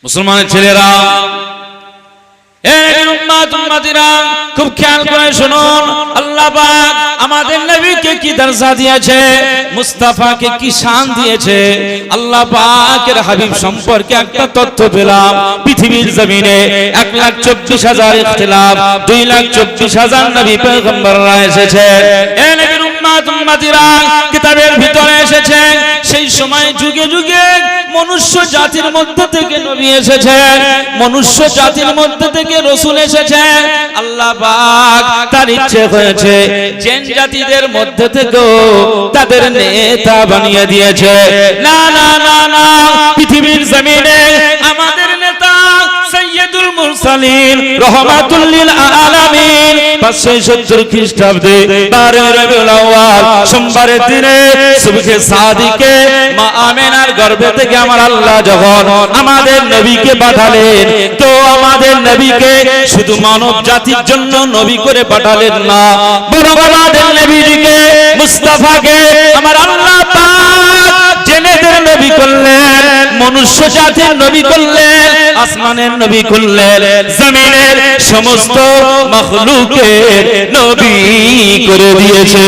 মুসলমানের ছেলেরা, খুব খেয়াল করে শুনুন, আল্লাহ পাক আমাদের নবীকে কি দরজা দিয়েছে, মুস্তাফাকে কি শান দিয়েছে। আল্লাহ পাকের হাবিব সম্পর্কে একটা তথ্য পেলাম, পৃথিবীর জমিনে 1,24,000 ইখতিলাফ, 2,24,000 নবী পয়গম্বররা এসেছে। এ নবীর উম্মতিরা কিতাবের ভিতরে এসেছে, সেই সময় যুগে যুগে মনুষ্য জাতির মধ্যে থেকে নবী এসেছে, মনুষ্য জাতির মধ্যে থেকে রাসূল এসেছে। আল্লাহ পাক তার ইচ্ছে হয়েছে জিন জাতিদের মধ্যে থেকেও তাদের নেতা বানিয়ে দিয়েছে। না না না না, পৃথিবীর জমিনে আমাদের নেতা সাইয়্যিদুল মুরসালিন রাহমাতুল লিল আলামিন 570 খ্রিস্টাব্দে 12 রবিউল আউয়াল সোমবারের দিনে সুবহে সাদিকে মা আমেনার গর্ভে থেকে আমার আল্লাহ যখন আমাদের নবীকে পাঠালেন, তো আমাদের নবীকে শুধু মানব জাতির জন্য নবী করে পাঠালেন না, বরং আমাদের নবীকে মুস্তাফাকে আমার আল্লাহ পাক জেনেদের নবী করলেন, মনুষ্য জাতির নবী করলেন, আসমানের নবী করলেন, জমিনের সমস্ত মাখলুকের নবী করে দিয়েছে।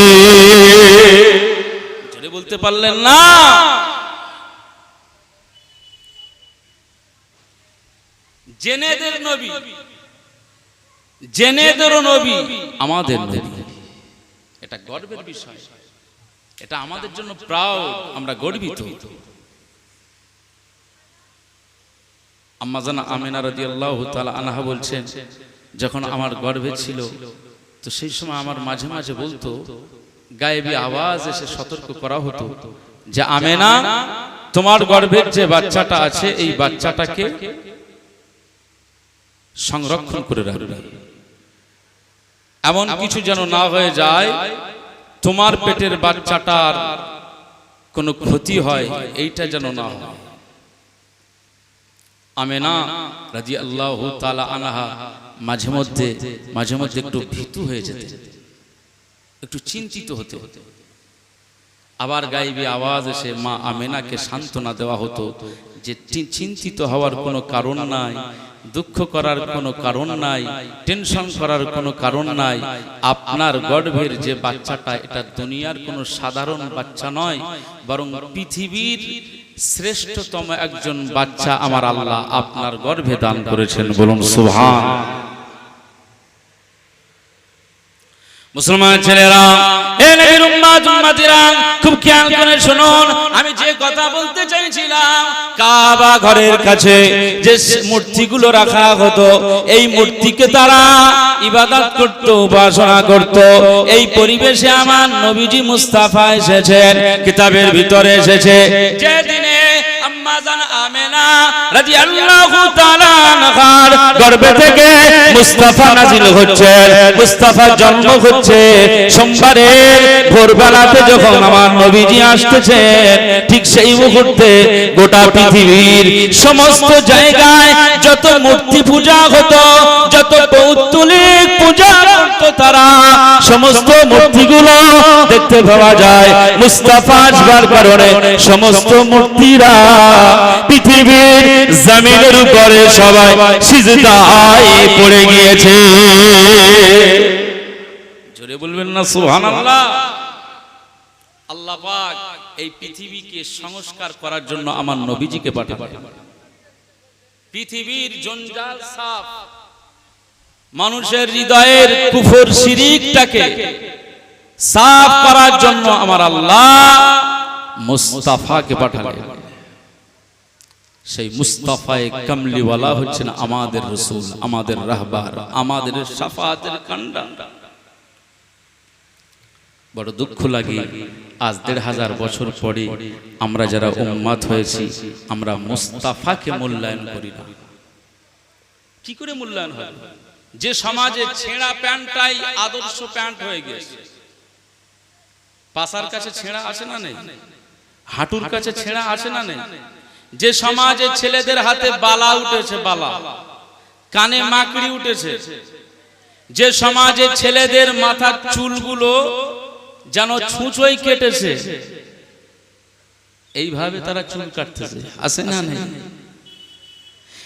জোরে বলতে পারলেন না? জেনেদের নবী, জেনেদেরও নবী, আমাদের নবী। এটা গর্বের বিষয়, এটা আমাদের জন্য প্রাউড, আমরা গর্বিত। আম্মা জান আমিনা রাদিয়াল্লাহু তাআলা আনহা বলছেন, যখন আমার গর্ভে ছিল তো সেই সময় আমার মাঝে মাঝে বলতো, গায়েবী আওয়াজ এসে সতর্ক করা হতো যে আমেনা, তোমার গর্ভের যে বাচ্চাটা আছে এই বাচ্চাটাকে সংরক্ষণ করে রাখবে, এমন কিছু যেন না হয়ে যায় তোমার পেটের বাচ্চাটার কোনো ক্ষতি হয়, এইটা যেন না হয়। আমেনা রাদিয়াল্লাহু তাআলা আনহা মাঝে মধ্যে একটু ভীতু হয়ে যেতেন, একটু চিন্তিত হতে হতে। আবার গায়েবী আওয়াজ এসে মা আমেনাকে সান্ত্বনা দেওয়া হতো যে চিন্তিত হওয়ার কোনো কারণ নাই, দুঃখ করার কোনো কারণ নাই, টেনশন করার কোনো কারণ নাই। আপনার গর্ভের যে বাচ্চাটা, এটা দুনিয়ার কোনো সাধারণ বাচ্চা নয়, বরং পৃথিবীর শ্রেষ্ঠতম একজন বাচ্চা আমার আল্লাহ আপনার গর্ভে দান করেছেন। বলুন সুবহান। মুসলমান ছেলেরা, এ নবীর উম্মতিরা, খুব খেয়াল করে শুনুন, আমি যে কথা বলতে চাইছিলাম, কাবা ঘরের কাছে যে মূর্তিগুলো রাখা হতো, এই মূর্তিকে তারা ইবাদত করত, উপাসনা করত। এই পরিবেশে আমার নবীজি মুস্তাফা এসেছেন, কিতাবের ভিতরে এসেছে যে দিনে আম্মা জান আমেনা রাদিয়াল্লাহু তাআলা আনহার গর্ভে থেকে মুস্তাফা নাজিল হচ্ছে, মুস্তাফার জন্ম হচ্ছে সোমবারের ভোরবেলাতে যখন আমার নবীজি আসতেছেন, ঠিক সেই মুহূর্তে গোটা পৃথিবীর সমস্ত জায়গায় যত মূর্তি পূজা হতো, যত পৌত্তলিক পূজা করতো, তারা সমস্ত মূর্তিগুলো দেখতে পাওয়া যায়। মুস্তাফা আসবার কারণে সমস্ত মূর্তিরা পৃথিবীর জমিনের উপরে সবাই সিজদায় পড়ে গিয়েছে। জোরে বলবেন না সুবহানাল্লাহ। আল্লাহ পাক এই পৃথিবীকে সংস্কার করার জন্য আমার নবীজিকে পাঠালেন। পৃথিবীর জঞ্জাল সাফ, মানুষের হৃদয়ের কুফর শিরিকটাকে সাফ করার জন্য আমার আল্লাহ মুস্তাফাকে পাঠালেন। সেই মুস্তাফায়ে কামলিওয়ালা হচ্ছেন আমাদের রাসূল, আমাদের রাহবার, আমাদের শাফাআতের কান্ডা। বড় দুঃখ লাগে, আজ ১৫০০ বছর পরে আমরা যারা উম্মত হয়েছি, আমরা মুস্তাফাকে মূল্যায়ন করি না। কি করে মূল্যায়ন হয়? যে সমাজে ছেঁড়া প্যান্টটাই আদর্শ প্যান্ট হয়ে গেছে। পাছার কাছে ছেঁড়া আসে না নেই, হাঁটুর কাছে ছেঁড়া আসে না নেই। যে সমাজে ছেলেদের হাতে বালা উঠেছে, বালা, কানে মাকড়ি উঠেছে, যে সমাজে ছেলেদের মাথার চুলগুলো যেন ছুঁচোই কেটেছে, এইভাবে তারা চুল কাটতেছে, আছে না নেই?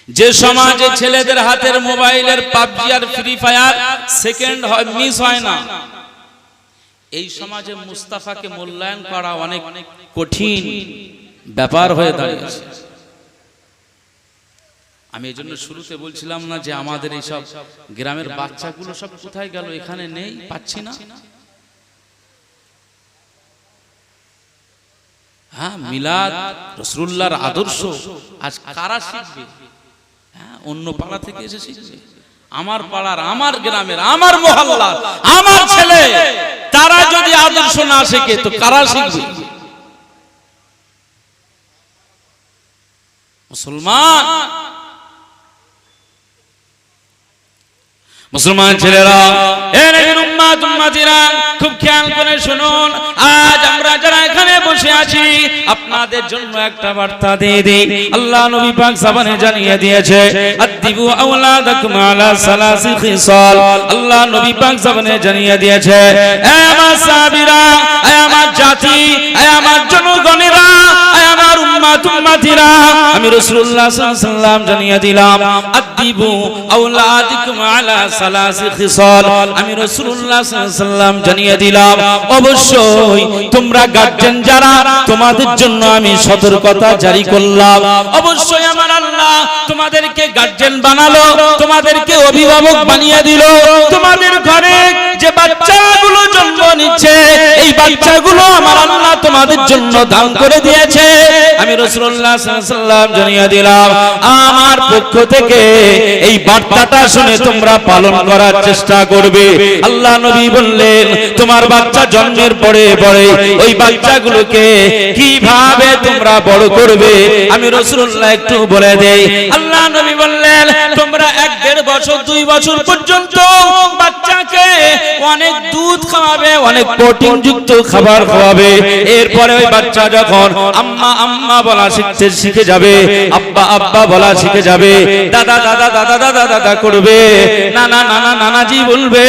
যে সমাজে ছেলেদের হাতের মোবাইলের পাবজি আর ফ্রি ফায়ার সেকেন্ড মিস হয় না, এই সমাজে মুস্তাফাকে মূল্যায়ন করা অনেক কঠিন ব্যাপার হয়ে দাঁড়িয়েছে। আমি এই জন্য শুরুতে বলছিলাম না যে আমাদের এই সব গ্রামের বাচ্চাগুলো সব কোথায় গেল, এখানে নেই, পাচ্ছি না। হ্যাঁ, মিলাদ রাসূলুল্লাহর আদর্শ আজ কারা শিখবে? হ্যাঁ, অন্য পাড়া থেকে এসে শিখবে। আমার পাড়ার, আমার গ্রামের, আমার মহল্লার, আমার ছেলে, তারা যদি আদর্শ না শেখে তো কারা শিখবে? মুসলমান মুসলমান ছেলেরা, খুব খেয়াল করে শুনুন। আজ আমরা যারা এখানে বসে আছি আপনাদের জন্য একটা বার্তা দিয়ে দিই। আল্লাহ নবী পাক জবানে জানিয়ে দিয়েছে, আদিবু আওলাদাকুম আলা সালাসি খিসাল। আল্লাহ নবী পাক জবানে জানিয়ে দিয়েছে, হে আমার সাহাবীরা, হে আমার জাতি, হে আমার জনগণেরা, হে আমার উম্মতিরা, আমি রাসূলুল্লাহ সাল্লাল্লাহু আলাইহি ওয়াসাল্লাম জানিয়ে দিলাম, আদিবু আওলাদাকুম আলা সালাসি খিসাল। আমি রাসূলুল্লাহ সাল্লাল্লাহু আলাইহি ওয়াসাল্লাম জানিয়ে দিলাম, অবশ্যই তোমরা গার্জিয়ান যারা, তোমাদের জন্য আমি সতর্কতা জারি করলাম। অবশ্যই আমার আল্লাহ তোমাদেরকে গার্জিয়ান বানালো, তোমাদেরকে অভিভাবক বানিয়ে দিল। তোমাদের ঘরে যে বাচ্চাগুলো জন্ম নিচ্ছে, এই বাচ্চাগুলো আমার আল্লাহ তোমাদের জন্য দান করে দিয়েছে। আমি রাসূলুল্লাহ সাল্লাল্লাহু আলাইহি ওয়াসাল্লাম জানিয়ে দিলাম, আমার পক্ষ থেকে এই বার্তাটা শুনে তোমরা পালন করার চেষ্টা করবে। আল্লাহ নবী বললেন, তোমার বাচ্চা জন্মের পরে পরে ওই বাচ্চাগুলোকে কিভাবে তোমরা বড় করবে আমি রাসূলুল্লাহ একটু বলে দেই। আল্লাহ নবী বললেন, তোমরা 1-1.5 বছর 2 বছর পর্যন্ত বাচ্চাকে অনেক দুধ খাওয়াবে, অনেক প্রোটিন যুক্ত খাবার খাওয়াবে। এরপরে ওই বাচ্চা যখন আম্মা আম্মা বলা শিখে যাবে, আব্বা আব্বা বলা শিখে যাবে, দাদা দাদা দাদা দাদা দাদা করবে, নানা নানা নানাজি বলবে,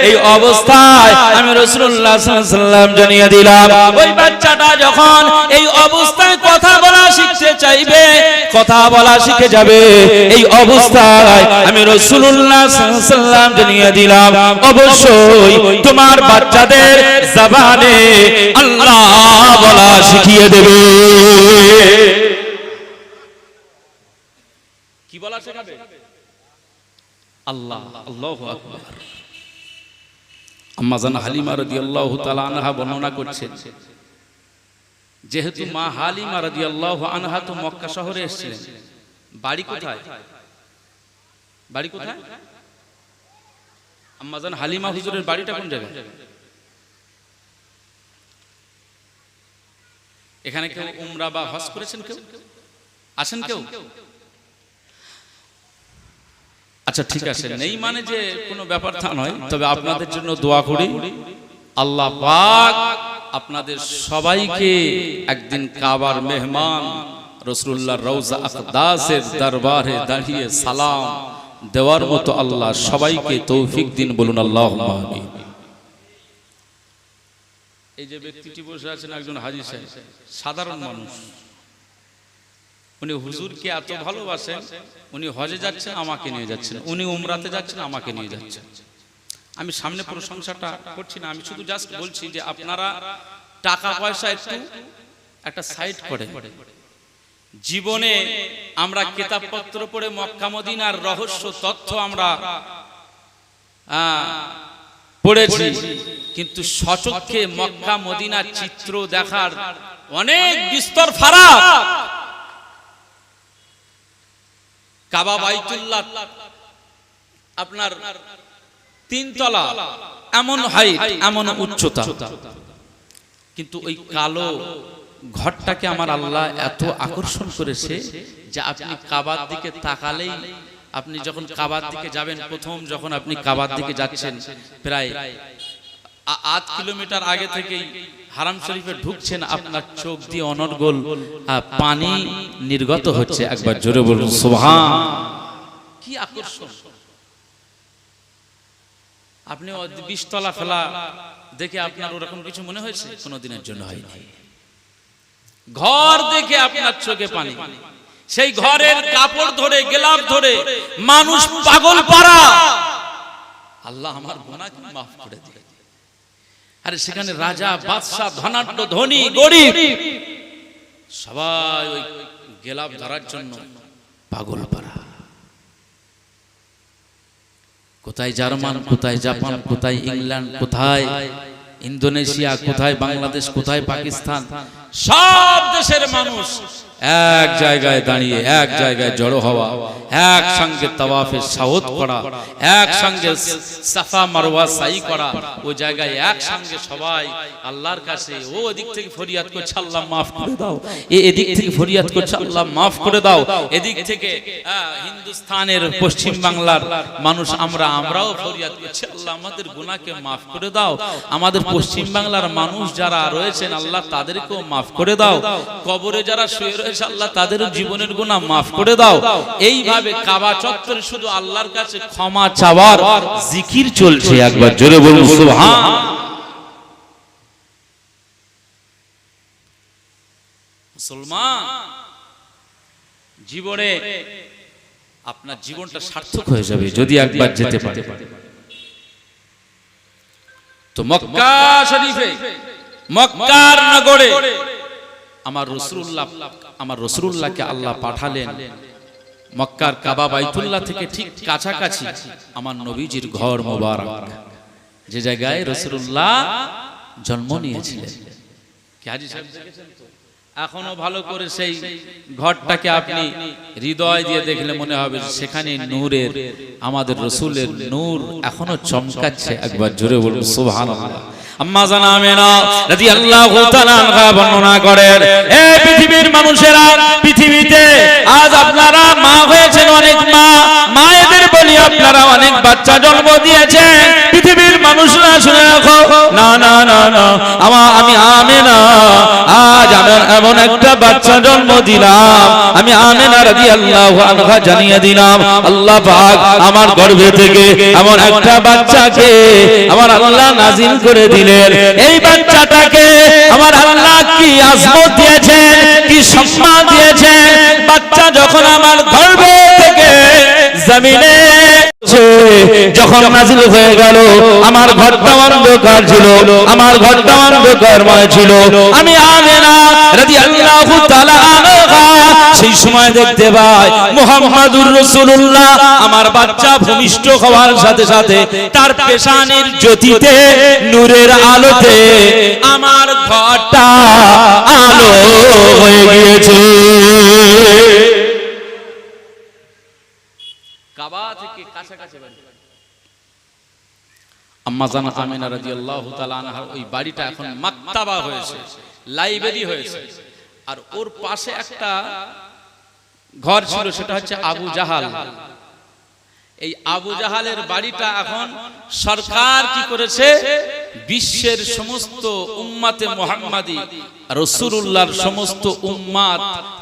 এই অবস্থায় আমি রাসূলুল্লাহ সাল্লাল্লাহু আলাইহি ওয়াসাল্লাম জানিয়ে দিলাম, ওই বাচ্চাটা যখন এই অবস্থায় কথা বলা শিখতে চাইবে, কথা বলা শিখে যাবে, এই অবস্থায় আমি রাসূলুল্লাহ সাল্লাল্লাহু আলাইহি ওয়াসাল্লাম জানিয়ে দিলাম, অবশ্যই তোমার বাচ্চাদের জবানে আল্লাহ বলা শিখিয়ে দেবে। কি বলা শেখাবে? আল্লাহ। আল্লাহু আকবার। আম্মা জান হালিমা রাদিয়াল্লাহু তাআলা আনহা বর্ণনা করছেন, যেহেতু মা হালিমা রাদিয়াল্লাহু আনহা তো মক্কা শহরে এসেছিলেন, বাড়ি কোথায়? বাড়ি কোথায়? আম্মা জান হালিমা হুজুরের বাড়িটা কোন জায়গায়? এখানে কেউ উমরা বা হজ করেছেন? কেউ আসেন? কেউ? আচ্ছা ঠিক আছে, নেই মানে যে কোনো ব্যাপার তা নয়, তবে আপনাদের জন্য দোয়া করি, আল্লাহ পাক আপনাদের সবাইকে একদিন কাবার মেহমান রাসূলুল্লাহর রওজা আকদাসের দরবারে দাঁড়িয়ে সালাম দেওয়ার মতো আল্লাহ সবাইকে তৌফিক দিন, বলুন আল্লাহুম্মা আমিন। এই যে ব্যক্তিটি বসে আছেন একজন হাজী সাহেব, সাধারণ মানুষ, উনি হুজুরকে এত ভালোবাসেন, উনি হজে যাচ্ছেন আমাকে নিয়ে যাচ্ছেন, উনি উমরাতে যাচ্ছেন আমাকে নিয়ে যাচ্ছেন। আমি সামনে প্রশংসাটা করছি না, আমি শুধু জাস্ট বলছি যে আপনারা টাকা পয়সা একটু একটা সাইড করে, জীবনে আমরা কিতাবপত্র পড়ে মক্কা মদিনার রহস্য তথ্য আমরা পড়েছি, কিন্তু সচক্ষে মক্কা মদিনার চিত্র দেখার অনেক বিস্তর ফারাক। কাবা বাইতুল্লাহ আপনার 3 তলা, এমন হাইট, এমন উচ্চতা, কিন্তু ওই কালো ঘরটাকে আমার আল্লাহ এত আকর্ষণ করেছে যে আপনি কাবার দিকে তাকালেই, আপনি যখন কাবার দিকে যাবেন, প্রথম যখন আপনি কাবার দিকে যাচ্ছেন, প্রায় 8 কিলোমিটার আগে থেকেই হারাম শরীফে ঢুকছেন, আপনার চোখ দিয়ে অনর্গল পানি নির্গত হচ্ছে। একবার জোরে বলুন সুবহান। কি আকর্ষণ! আপনি 20 তলা ফেলা দেখে আপনার ওরকম কিছু মনে হয়েছে? কোনোদিনের জন্য হয়নি। ঘর দেখে আপনার চোখে পানি, সেই ঘরের কাপড় ধরে গেলাম ধরে মানুষ পাগল পারা, আল্লাহ আমার গুনাহকে মাফ করে দিয়ে। আরে সেখানে রাজা বাদশা ধনাঢ্য ধনী গরিব সবাই ওই গেলাম ধরার জন্য পাগল পারা। কোথায় জার্মান, কোথায় জাপান, কোথায় ইংল্যান্ড, কোথায় ইন্দোনেশিয়া, কোথায় বাংলাদেশ, কোথায় পাকিস্তান, সব দেশের মানুষ এক জায়গায় দাঁড়িয়ে এক জায়গায় জড়ো হওয়া, একসঙ্গে তাওয়াফে সাউদ করা, একসঙ্গে সাফা মারওয়া সাই করা, ওই জায়গায় একসঙ্গে সবাই আল্লাহর কাছে ও এদিক থেকে ফরিয়াদ করছে আল্লাহ মাফ করে দাও, এদিক থেকে ফরিয়াদ করছে আল্লাহ মাফ করে দাও, এদিক থেকে হিন্দুস্তানের পশ্চিম বাংলার মানুষ আমরাও ফরিয়াদ করছি আল্লাহ আমাদের গুনাহকে মাফ করে দাও, আমাদের পশ্চিম বাংলার মানুষ যারা রয়েছেন আল্লাহ তাদেরকেও মাফ করে দাও, কবরে যারা শুয়ে রয়েছে আল্লাহ তাদের জীবনের গুনাহ মাফ করে দাও। এইভাবে কাবা চত্বরে শুধু আল্লাহর কাছে ক্ষমা চাওয়ার জিকির চলছে। একবার জোরে বলুন সুবহান। মুসলমান জীবনে আপনার জীবনটা সার্থক হয়ে যাবে যদি একবার যেতে পারে। তো মক্কা শরীফে, মক্কার নগরে আমার রাসূলুল্লাহকে আল্লাহ পাঠালেন মক্কার কাবা বাইতুল্লাহ থেকে ঠিক কাছাকাছি আমার নবীজির ঘর মোবারক, যে জায়গায় রাসূলুল্লাহ জন্ম নিয়েছিলেন। কি হাজী সাহেব দেখেছেন তো? এখনো ভালো করে সেই ঘরটাকে আপনি হৃদয় দিয়ে দেখলে মনে হবে সেখানে নূরের, আমাদের রাসূলের নূর এখনো চমকাচ্ছে। একবার জোরে বলুন সুবহানাল্লাহ। আম্মা জান আমেনা রাদিয়াল্লাহু তাআলা আনহা বর্ণনা করেন, এই পৃথিবীর মানুষেরা, পৃথিবীতে আজ আপনারা মা হয়েছেন, অনেক মায়েদের বলি আপনারা অনেক বাচ্চা জন্ম দিয়েছেন। পৃথিবীর মানুষরা শুনে রাখো, না না না না, আমি আমেনা আজ এমন একটা বাচ্চা জন্ম দিলাম, আমি আমেনা রাদিয়াল্লাহু আনহা জানিয়ে দিলাম আল্লাহ পাক আমার গর্ভে থেকে এমন একটা বাচ্চাকে আমার আল্লাহ নাজিল করে দিলেন। এই বাচ্চাটাকে আমার আল্লাহ কি আজমত দিয়েছেন, কি সম্মান দিয়েছেন। বাচ্চা যখন আমার গর্ভে থেকে জমিনে যখন নাজিল হয়ে গেল, আমার ঘরটা অন্ধকার ছিল, আমার ঘরটা অন্ধকারময় ছিল। আমি আমেনা রাদিয়াল্লাহু তাআলা আনহা সেই সময় দেখতে পাই মুহাম্মাদুর রাসূলুল্লাহ আমার বাচ্চা ভূমিষ্ঠ হওয়ার সাথে সাথে তার পেশানির জ্যোতিতে, নূরের আলোতে আমার ঘরটা আলো হয়ে গিয়েছে। কাবা থেকে কাছাকাছি বাড়ি। আম্মা জান আমিনা রাদিয়াল্লাহু তাআলা আনহার ওই বাড়িটা এখন মাকতাবা হয়েছে, লাইব্রেরি হয়েছে। আর ওর পাশে একটা ঘর ছিল, সেটা হচ্ছে আবু জাহাল। এই আবু জাহালের বাড়িটা এখন সরকার কি করেছে, বিশ্বের সমস্ত উম্মাতে মুহাম্মাদি রাসূলুল্লাহর সমস্ত উম্মাত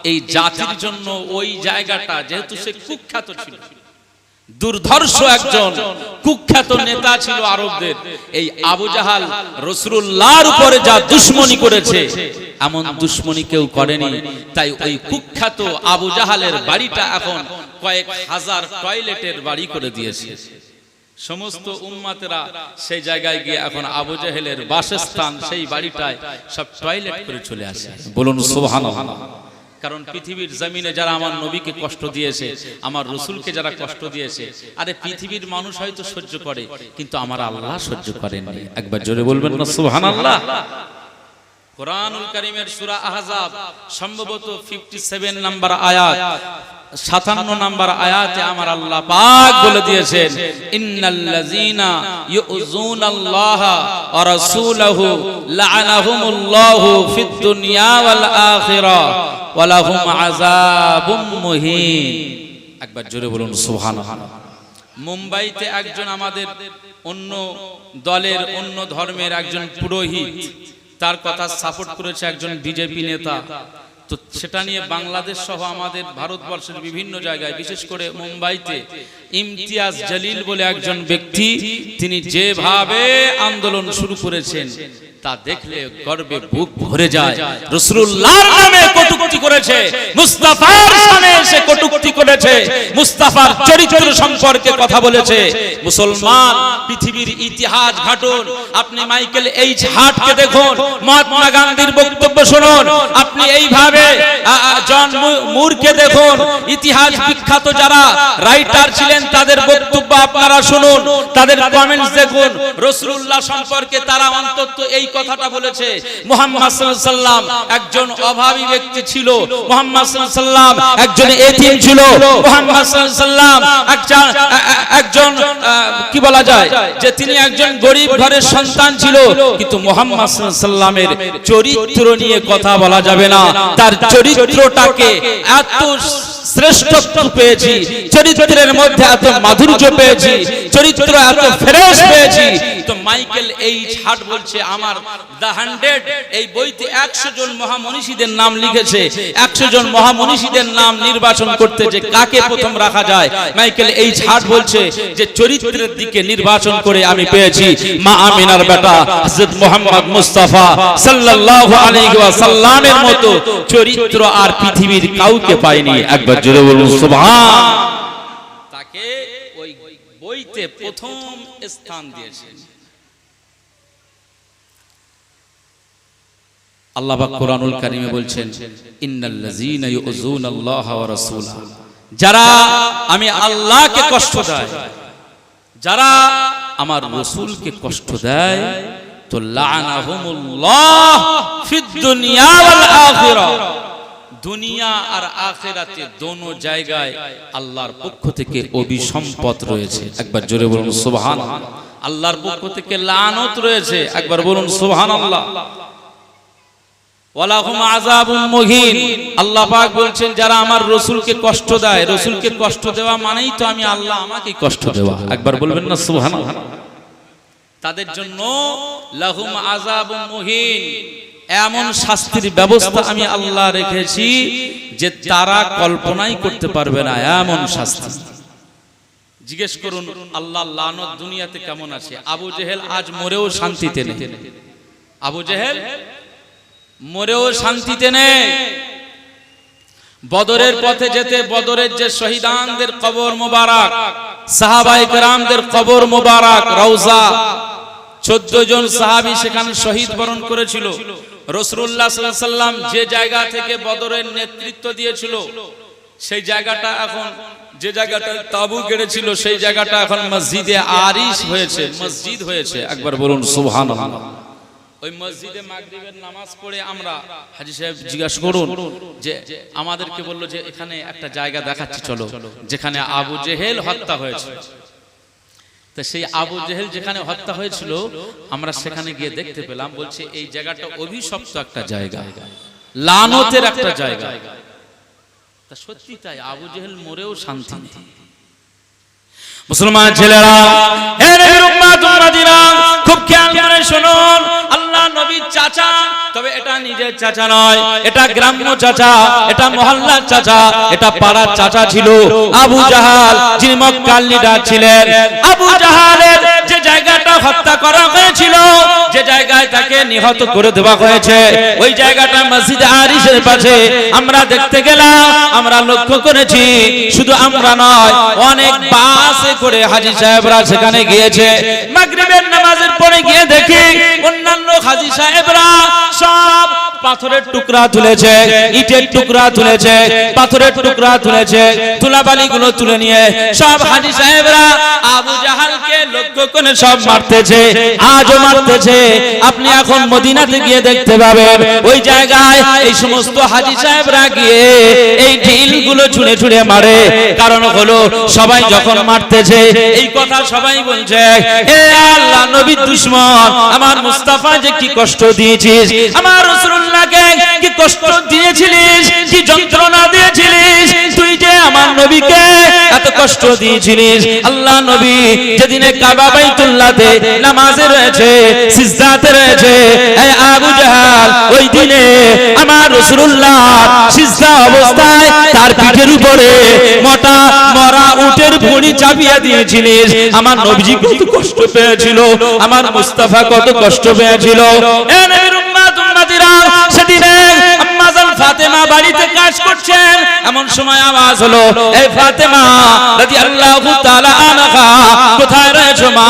এই জাতির জন্য ওই জায়গাটা, যেহেতু সে কুখ্যাত ছিল, দুর্ধর্ষ একজন কুখ্যাত নেতা ছিল আরবদের, এই আবু জাহাল রাসূলুল্লাহর উপরে যা দুশমনি করেছে এমন দুশমনি কেউ করেনি। তাই ওই কুখ্যাত আবু জাহালের বাড়িটা এখন কয়েক হাজার টয়লেটের বাড়ি করে দিয়েছে। সমস্ত উম্মাতেরা সেই জায়গায় গিয়ে এখন আবু জাহেলের বাসস্থান, সেই বাড়িটায় সব টয়লেট করে চলে আসে। বলুন সুবহানাল্লাহ। কারণ পৃথিবীর জমিনে যারা আমার নবীকে কষ্ট দিয়েছে, আমার রাসূলকে যারা কষ্ট দিয়েছে, আরে পৃথিবীর মানুষ হয়তো সহ্য করে, কিন্তু আমার আল্লাহ সহ্য করেননি। একবার জোরে বলবেন না সুবহানাল্লাহ। কোরআনুল কারীমের সূরা আহজাব সম্ভবত 57 নম্বর আয়াত, 57 নম্বর আয়াতে আমার আল্লাহ পাক বলে দিয়েছেন, ইন্নাল্লাযীনা ইউযুনাল্লাহা ওয়া রাসূলাহু লা'আনাহুমুল্লাহু ফিদ দুনিয়া ওয়াল আখিরাহ ওয়া লাহুম আযাবুম মুহিন। একবার জোরে বলুন সুবহানাল্লাহ। মুম্বাইতে একজন আমাদের অন্য দলের, অন্য ধর্মের একজন পুরোহিত, তার কথা সাপোর্ট করেছে একজন বিজেপি নেতা। তো সেটা নিয়ে বাংলাদেশ সহ আমাদের ভারতবর্ষের বিভিন্ন জায়গায়, বিশেষ করে মুম্বাইতে ইমতিয়াজ জলিল বলে একজন ব্যক্তি, তিনি যেভাবে আন্দোলন শুরু করেছেন তা দেখলে গর্বে বুক ভরে যায়। রাসূলুল্লাহর নামে কটূক্তি করেছে, মুস্তাফার শানে এসে কটূক্তি করেছে, মুস্তাফার চরিত্র সম্পর্কে কথা বলেছে। মুসলমান, পৃথিবীর ইতিহাস ঘাটুন, আপনি মাইকেল এইচ হার্টকে দেখুন, মহাত্মা গান্ধীর বক্তব্য শুনুন, আপনি এইভাবে জন মুরকে দেখুন, ইতিহাস বিখ্যাত যারা রাইটার ছিলেন তাদের বক্তব্য আপনারা শুনুন, তাদের কমেন্টস দেখুন। রাসূলুল্লাহ সম্পর্কে তারা অন্তত এই কথাটা বলেছে, মুহাম্মদ সাল্লাল্লাহু আলাইহি ওয়াসাল্লাম একজন অভাবী ব্যক্তি ছিল, মুহাম্মদ সাল্লাল্লাহু আলাইহি ওয়াসাল্লাম একজন এতিম ছিল, মুহাম্মদ সাল্লাল্লাহু আলাইহি ওয়াসাল্লাম একজন কি বলা যায় যে তিনি একজন গরিব ঘরের সন্তান ছিল। কিন্তু মুহাম্মদ সাল্লাল্লাহু আলাইহি ওয়াসাল্লামের চরিত্র নিয়ে কথা বলা যাবে না। তার চরিত্রটাকে এত শ্রেষ্ঠত্ব পেয়েছি, চরিত্রের মধ্যে এত মাধুর্য পেয়েছি, চরিত্র এত ফ্রেশ পেয়েছি। তো মাইকেল এইচ হার্ট বলছে, আমার দ্য 100 এই বইতে 100 জন মহামনীষীদের নাম লিখেছে, 100 জন মহামনীষীদের নাম নির্বাচন করতে যে কাকে প্রথম রাখা যায়, মাইকেল এইচ হার্ট বলছে যে চরিত্রের দিকে নির্বাচন করে আমি পেয়েছি মা আমিনার বেটা হযরত মুহাম্মদ মুস্তাফা সাল্লাল্লাহু আলাইহি ওয়াসাল্লামের মতো চরিত্র আর পৃথিবীর কাউকে পায়নি। একবার জোরে বলুন সুবহান। তাকে ওই বইতে প্রথম স্থান দিয়েছেন। আল্লাহ পাক কোরআনুল কারীমে বলছেন, ইন্নাল্লাযীনা ইউযুনাল্লাহা ওয়া রাসূলাহু, যারা আমি আল্লাহকে কষ্ট দেয়, যারা আমার রাসূলকে কষ্ট দেয়, তো লাআনাহুমুল্লাহ ফিদ দুনিয়া ওয়াল আখিরা, দুনিয়া আর আখিরাতে দোনো জায়গায় আল্লাহর পক্ষ থেকে অভিসম্পদ রয়েছে। একবার জোরে বলুন সুবহানাল্লাহ। আল্লাহর পক্ষ থেকে লানত রয়েছে। একবার বলুন সুবহানাল্লাহ। ওয়ালাহুম আযাবুম মুহিন, আল্লাহ পাক বলছেন যারা আমার রাসূলকে কষ্ট দেয়, রাসূলকে কষ্ট দেওয়া মানেই তো আমি আল্লাহ আমাকে কষ্ট দেওয়া। একবার বলবেন না সুবহানাল্লাহ। তাদের জন্য লাহুম আযাবুম মুহিন, এমন শাস্তির ব্যবস্থা আমি আল্লাহ রেখেছি যে তারা কল্পনাই করতে পারবে না এমন শাস্তি। জিজ্ঞেস করুন আল্লাহর লানত দুনিয়াতে কেমন আছে? আবু জেহেল আজ মরেও শান্তিতে নেই, আবু জেহেল মরেও শান্তিতে নেই। বদরের পথে যেতে বদরের যে শহীদানদের কবর মোবারক, সাহাবায়ে কেরামদের কবর মোবারক, রওজা, 14 জন সাহাবী সেখানে শহীদ বরণ করেছিল। রাসূলুল্লাহ সাল্লাল্লাহু আলাইহি ওয়াসাল্লাম যে জায়গা থেকে বদরের নেতৃত্ব দিয়েছিল, সেই জায়গাটা এখন, যে জায়গাটা তাবু গেড়েছিল সেই জায়গাটা এখন মসজিদে আরিশ হয়েছে, মসজিদ হয়েছে। একবার বলুন সুবহানাল্লাহ। ওই মসজিদে মাগরিবের নামাজ পড়ে আমরা, হাজী সাহেব জিজ্ঞাসা করুন যে আমাদেরকে বলল যে এখানে একটা জায়গা দেখাচ্ছি চলো, যেখানে আবু জেহেল হত্যা হয়েছে। তো সেই আবু জেহেল যেখানে হত্যা হয়েছিল আমরা সেখানে গিয়ে দেখতে পেলাম, বলছে এই জায়গাটা অভিশপ্ত একটা জায়গা, লানতের একটা জায়গা। তা সত্যি তাই, আবু জেহেল মরেও শান্তি। মুসলমান ছেলেরা, হে নবীর উম্মত উম্মতিরা, খুব খেয়াল করে শুনুন, আল্লাহ নবীর চাচা, তবে এটা নিজের চাচা নয়, এটা গ্রাম্য চাচা, এটা মহল্লার চাচা, এটা পাড়ার চাচা ছিল আবু জাহাল, যিনি মক্কার লিডার ছিলেন। আবু জাহালের যে জায়গাটা হত্যা করা হয়েছিল, যে জায়গায় তাকে নিহত করে দেওয়া হয়েছে, ওই জায়গাটা মসজিদ আরিশের পাশে। আমরা দেখতে গেলাম, আমরা লক্ষ্য করেছি, শুধু আমরা নয়, অনেক বাসে করে হাজী সাহেবরা সেখানে গিয়েছে। মাগরিবের নামাজের পরে গিয়ে দেখি অন্যান্য হাজী সাহেবরা সব পাথরের টুকরা তুলেছে, ইটের টুকরা তুলেছে, পাথরের টুকরা তুলেছে, তুলাবালিগুলো তুলে নিয়ে সব হাজী সাহেবরা আবু জাহালকে লক্ষ্য করে সব মারতেছে, আজও মারতেছে। আপনি এখন মদিনাতে গিয়ে দেখতে পাবেন ওই জায়গায় এই সমস্ত হাজী সাহেবরা গিয়ে এই ঢিলগুলো ছুঁড়ে ছুঁড়ে মারে। কারণ হলো সবাই যখন মারতেছে এই কথা সবাই বলছে, হে আল্লাহ নবীর দুশমন, আমার মুস্তাফা যে কি কষ্ট দিয়েছিস, আমার রাসূলুল্লাহকে কি কষ্ট দিয়েছিলিস, কি যন্ত্রণা দিয়েছিলিস, তুই যে আমার নবীকে এত কষ্ট দিয়েছিলিস। আল্লাহ নবী যেদিনে কাবা বাইতুল্লাহতে নামাজে রয়েছে, সিজদাতে রয়েছে, হে আবু জাহাল, ওই দিনে আমার রাসূলুল্লাহ সিজদা অবস্থায় তার পিঠের উপরে মোটা মরা উটের ভুঁড়ি চাপিয়ে দিয়েছিলিস, আমার নবীজি কত কষ্ট পেয়েছিল, আমার মুস্তাফা কত কষ্ট পেয়েছিল। এ নবীর উম্মত উম্মতিরা, সেদিনে আম্মা জান ফাতেমা বাড়িতে কাজ করছেন, এমন সময় আওয়াজ হলো, এই ফাতেমা রাদিয়াল্লাহু তাআলা আনহা, কোথায় রয়েছো মা?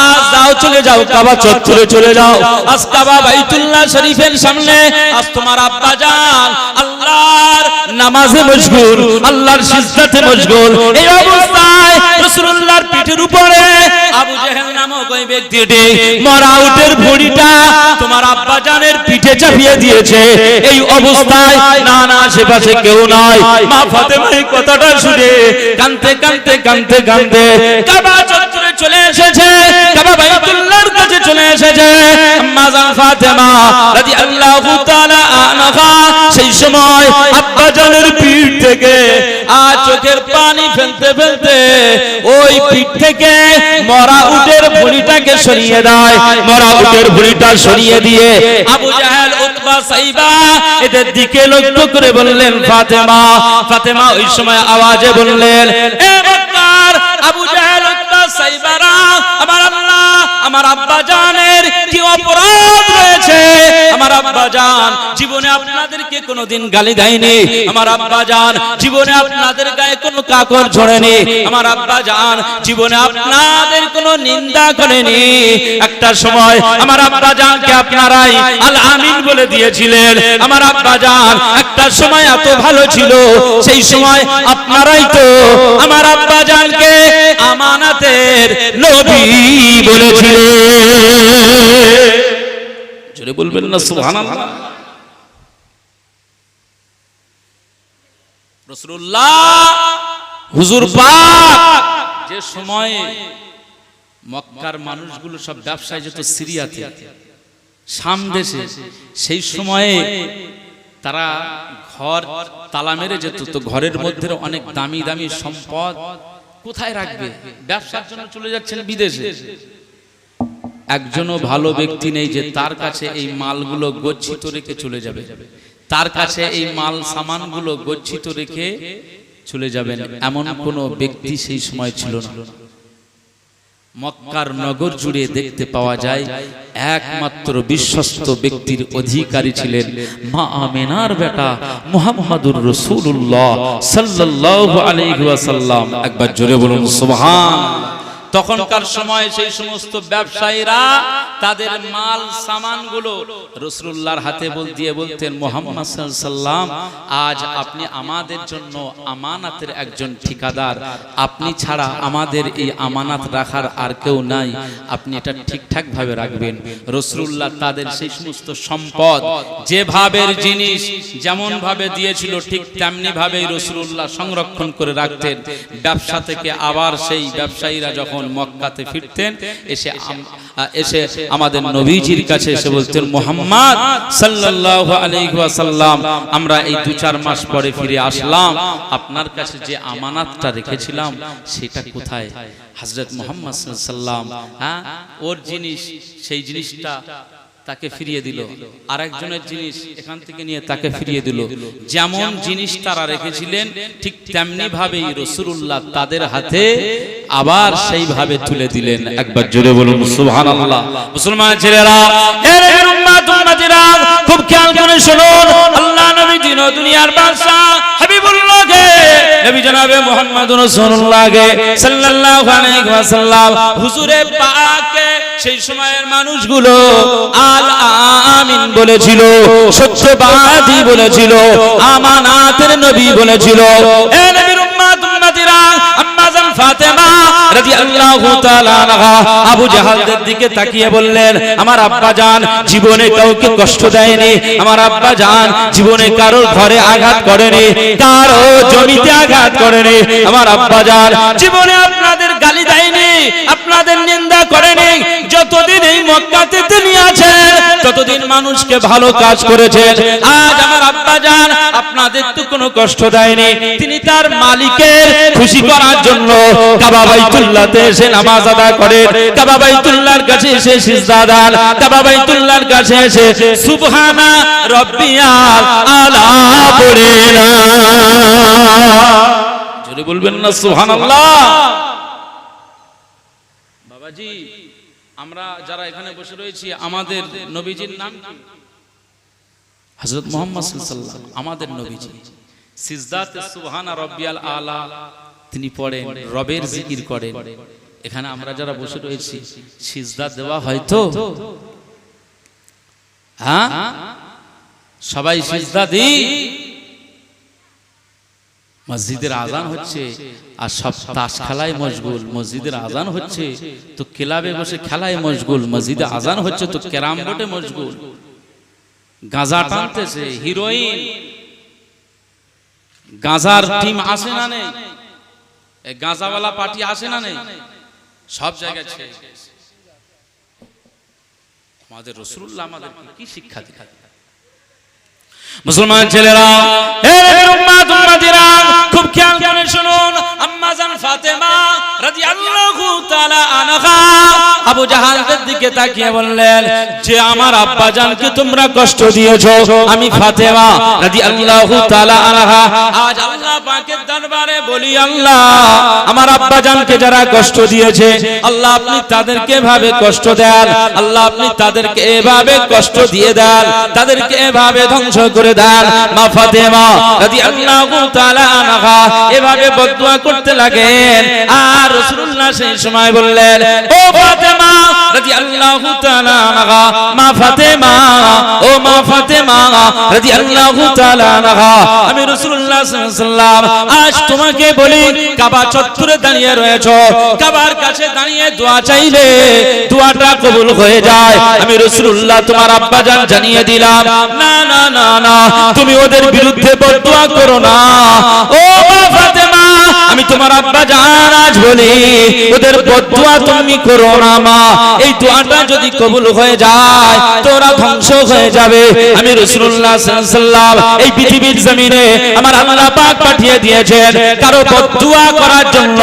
আজ যাও, চলে যাও কাবা চত্বরে চলে যাও, আজ কাবা বাইতুল্লাহ শরীফের সামনে আজ তোমার আব্বা জান আল্লাহর নামাজে মশগুল, আল্লাহর সিজদাতে মশগুল। এই অবস্থায় রাসূলুল্লাহর পিঠের উপরে আবু জেহেল নামক ওই ব্যক্তিটি মরা উটের ভুঁড়িটা তোমার আব্বা জানের পিঠে চাপিয়ে দিয়েছে। এই অবস্থায় না না আশেপাশে কেউ নাই, মা ফাতেমা এই কথাটা শুনে কাঁদতে কাঁদতে কাঁদতে কাঁদতে কাবা চত্বরে চলে এসেছে, কাবা বাইতুল্লাহর কাছে চলে এসেছে। আম্মা জান ফাতেমা রাদিয়াল্লাহু তাআলা আনহা সেই সময় আব্বা জানের পিঠ থেকে আর চোখের পানি ফেলতে ফেলতে ওই পিঠ থেকে মরা উটের ভুঁড়িটাকে সরিয়ে দেয়। মরা উটের ভুঁড়িটা সরিয়ে দিয়ে আবু জাহেল, উতবা, সাইবা এদের দিকে লক্ষ্য করে বললেন, ফাতেমা। ফাতেমা ওই সময় আওয়াজে বললেন, এ মক্কার আবু জাহেল, উতবা, সাইবারা, আমার আল্লাহ আমার আব্বা জানের কি অপরাধ রয়েছে? আমার আব্বা জান জীবনে আপনাদেরকে কোনোদিন গালি দেয়নি, আমার আব্বা জান জীবনে আপনাদের গায়ে কোনো কাকর ঝরেনি, আমার আব্বা জান জীবনে আপনাদের কোনো নিন্দা করেনি। একটা সময় আমার আব্বা জানকে আপনারাই আল আমিন বলে দিয়েছিলেন, আমার আব্বা জান একটা সময় এত ভালো ছিল, সেই সময় আপনারাই তো আমার আব্বা জানকে আমানতের নবী বলেছিলেন। জোরে বলবেন না সুবহানাল্লাহ। রাসূলুল্লাহ হুজুর পাক যে সময়ে মক্কার মানুষগুলো সব ব্যবসায় যেত সিরিয়াতে, শাম দেশে, সেই সময়ে তারা ঘর তালা মেরে যেত, তো ঘরের মধ্যে অনেক দামি দামি সম্পদ কোথায় রাখবে? ব্যবসার জন্য চলে যাচ্ছেন বিদেশে, একজনও ভালো ব্যক্তি নেই যে তার কাছে এই মালগুলো গচ্ছিত রেখে চলে যাবে, তার কাছে এই মাল সামানগুলো গচ্ছিত রেখে চলে যাবেন, এমন কোনো ব্যক্তি সেই সময় ছিল না। মক্কার নগর জুড়ে দেখতে পাওয়া যায় একমাত্র বিশ্বস্ত ব্যক্তির অধিকারী ছিলেন মা আমিনার বেটা মুহাম্মদুর রাসূলুল্লাহ সাল্লাল্লাহু আলাইহি ওয়াসাল্লাম। একবার জোরে বলুন সুবহানাল্লাহ। তখনকার সময় সেই সমস্ত ব্যবসায়ীরা তাদের মাল সামানগুলো রাসূলুল্লাহর হাতে দিয়ে বলতেন, মুহাম্মদ সাল্লাল্লাহু আলাইহি ওয়াসাল্লাম, আজ আপনি আমাদের জন্য আমানতের একজন ঠিকাদার, আপনি ছাড়া আমাদের এই আমানত রাখার আর কেউ নাই, আপনি এটা ঠিকঠাক ভাবে রাখবেন। রাসূলুল্লাহ তাদের সেই সমস্ত সম্পদ, যে ভাবের জিনিস যেমন ভাবে দিয়েছিল ঠিক তেমনি ভাবেই রাসূলুল্লাহ সংরক্ষণ করে রাখতেন। ব্যবসা থেকে আবার সেই ব্যবসায়ীরা যখন মক্কাতে ফিরতেন, এসে আমাদের নবীজির কাছে এসে বলতেন, মুহাম্মদ সাল্লাল্লাহু আলাইহি ওয়াসাল্লাম, আমরা এই 2-4 মাস পরে ফিরে আসলাম, আপনার কাছে যে আমানতটা রেখেছিলাম সেটা কোথায়? হযরত মুহাম্মদ সাল্লাল্লাহু আলাইহি ওয়াসাল্লাম ওর জিনিস, সেই জিনিসটা তাকে ফিরিয়ে দিল, আরেকজনের জিনিস এখান থেকে নিয়ে তাকে ফিরিয়ে দিল। যেমন জিনিস তারা রেখেছিলেন ঠিক তেমনি ভাবেই রাসূলুল্লাহ তাদের হাতে আবার সেইভাবে তুলে দিলেন। একবার জোরে বলুন সুবহানাল্লাহ। মুসলমান ছেলেরা, এর উম্মত উম্মতিরা, খুব খেয়াল করে শুনুন, আল্লাহ নবী দিন ও দুনিয়ার বাদশা হাবিবুল্লাহকে, নবী জনাবে মুহাম্মদুর রাসূলুল্লাহকে সাল্লাল্লাহু আলাইহি ওয়াসাল্লাম হুজুরে পাককে সেই সময়ের মানুষগুলো আল আমিন বলেছিল, সত্যবাদী বলেছিল, আমানতের নবী বলেছিল। এ নবীর উম্মত উম্মতিরা, আম্মা জান ফাতেমা রাদিয়াল্লাহু তাআলা আনহা আবু জাহালদের দিকে তাকিয়ে বললেন, আমার আব্বা জান জীবনে কাউকে কষ্ট দেয়নি, আমার আব্বা জান জীবনে কারোর ঘরে আঘাত করেনি, কারো জমিতে আঘাত করেনি, আমার আব্বা জান জীবনে আপনাদের গালি দেয়নি, আপনাদের নিন্দা করেনি। যতদিন এই মক্কাতে তিনি আছেন ততদিন মানুষকে ভালো কাজ করেছেন। আজ আমার আব্বা জান আপনাদের তো কোনো কষ্ট দেয়নি, তিনি তার মালিকের খুশি করার জন্য কাবা বাইতুল্লাহতে এসে নামাজ আদায় করেন, কাবা বাইতুল্লাহর কাছে এসে সিজদা দেন, কাবা বাইতুল্লাহর কাছে এসে সুবহানা রাব্বিয়াল আলা পড়েন। জোরে বলবেন না সুবহানাল্লাহ। বাবাজি, আমরা যারা এখানে বসে রয়েছি, আমাদের নবীজির নাম কি? হযরত মুহাম্মদ সাল্লাল্লাহু আলাইহি ওয়াসাল্লাম আমাদের নবীজি। সিজদাতে সুবহানা রাব্বিয়াল আলা তিনি পড়েন, রবের জিকির করেন। এখানে আমরা যারা বসে রয়েছি সিজদা দেওয়া হয়তো, হ্যাঁ সবাই সিজদা দিই। মসজিদের আজান হচ্ছে আর সব তাস খেলায় মশগুল। মসজিদের আজান হচ্ছে তো ক্লাবে বসে খেলায় মশগুল। মসজিদে আজান হচ্ছে তো ক্যারাম বোর্ডে মশগুল। গাঁজা টানতেছে, হিরোইন, গাঁজার টিম আসে না নেই, গাঁজাওয়ালা পার্টি আসে না নেই, সব জায়গায় ছে। আমাদের রাসূলুল্লাহ আমাদের কি শিক্ষা দিলেন? মুসলমান ছেলেরা, হে উম্মাত উম্মতিরা, খুব খেয়াল করে শুনুন। আম্মা জান ফাতেমা রাদিয়াল্লাহু তাআলা আনহা আবু জাহালের দিকে তাকিয়ে বললেন যে আমার আব্বা জানকে তোমরা কষ্ট দিয়েছো, আমি ফাতেমা রাদিয়াল্লাহু তাআলা আনহা আজ আল্লাহ পাকের দরবারে বলি, আল্লাহ আমার আব্বা জানকে যারা কষ্ট দিয়েছে, আল্লাহ আপনি তাদেরকে এভাবে কষ্ট দেন, আল্লাহ আপনি তাদেরকে এভাবে কষ্ট দিয়ে দেন, তাদেরকে এভাবে ধ্বংস করে দেন। মা ফাতেমা রাদিয়াল্লাহু তাআলা আনহা এভাবে বদদুয়া করতে লাগেন। আর রাসূলুল্লাহ সেই সময় বললেন, ও ফাতেমা রাদিয়াল্লাহু তাআলা আনহা, মা ফাতেমা, ও মা ফাতেমা রাদিয়াল্লাহু তাআলা আনহা, আমি রাসূলুল্লাহ সাল্লাল্লাহু আলাইহি ওয়াসাল্লাম আজ তোমাকে বলি, কাবা চত্বরে দাঁড়িয়ে রয়েছো, কাবার কাছে দাঁড়িয়ে দোয়া চাইলে দোয়াটা কবুল হয়ে যায়। আমি রাসূলুল্লাহ তোমার আব্বা জান জানিয়ে দিলাম, না না না না, তুমি ওদের বিরুদ্ধে বদদুয়া করো না। ও মা ফাতেমা, আমি তোমার আব্বা জান আজ বলি, ওদের বদদুয়া তুমি করো না মা। এই দোয়াটা যদি কবুল হয়ে যায় তোরা ধ্বংস হয়ে যাবে। আমি রাসূলুল্লাহ সাল্লাল্লাহু আলাইহি ওয়াসাল্লাম এই পৃথিবীর জমিনে আমার আল্লাহ পাক পাঠিয়ে দিয়েছেন, কারো বদদুয়া করার জন্য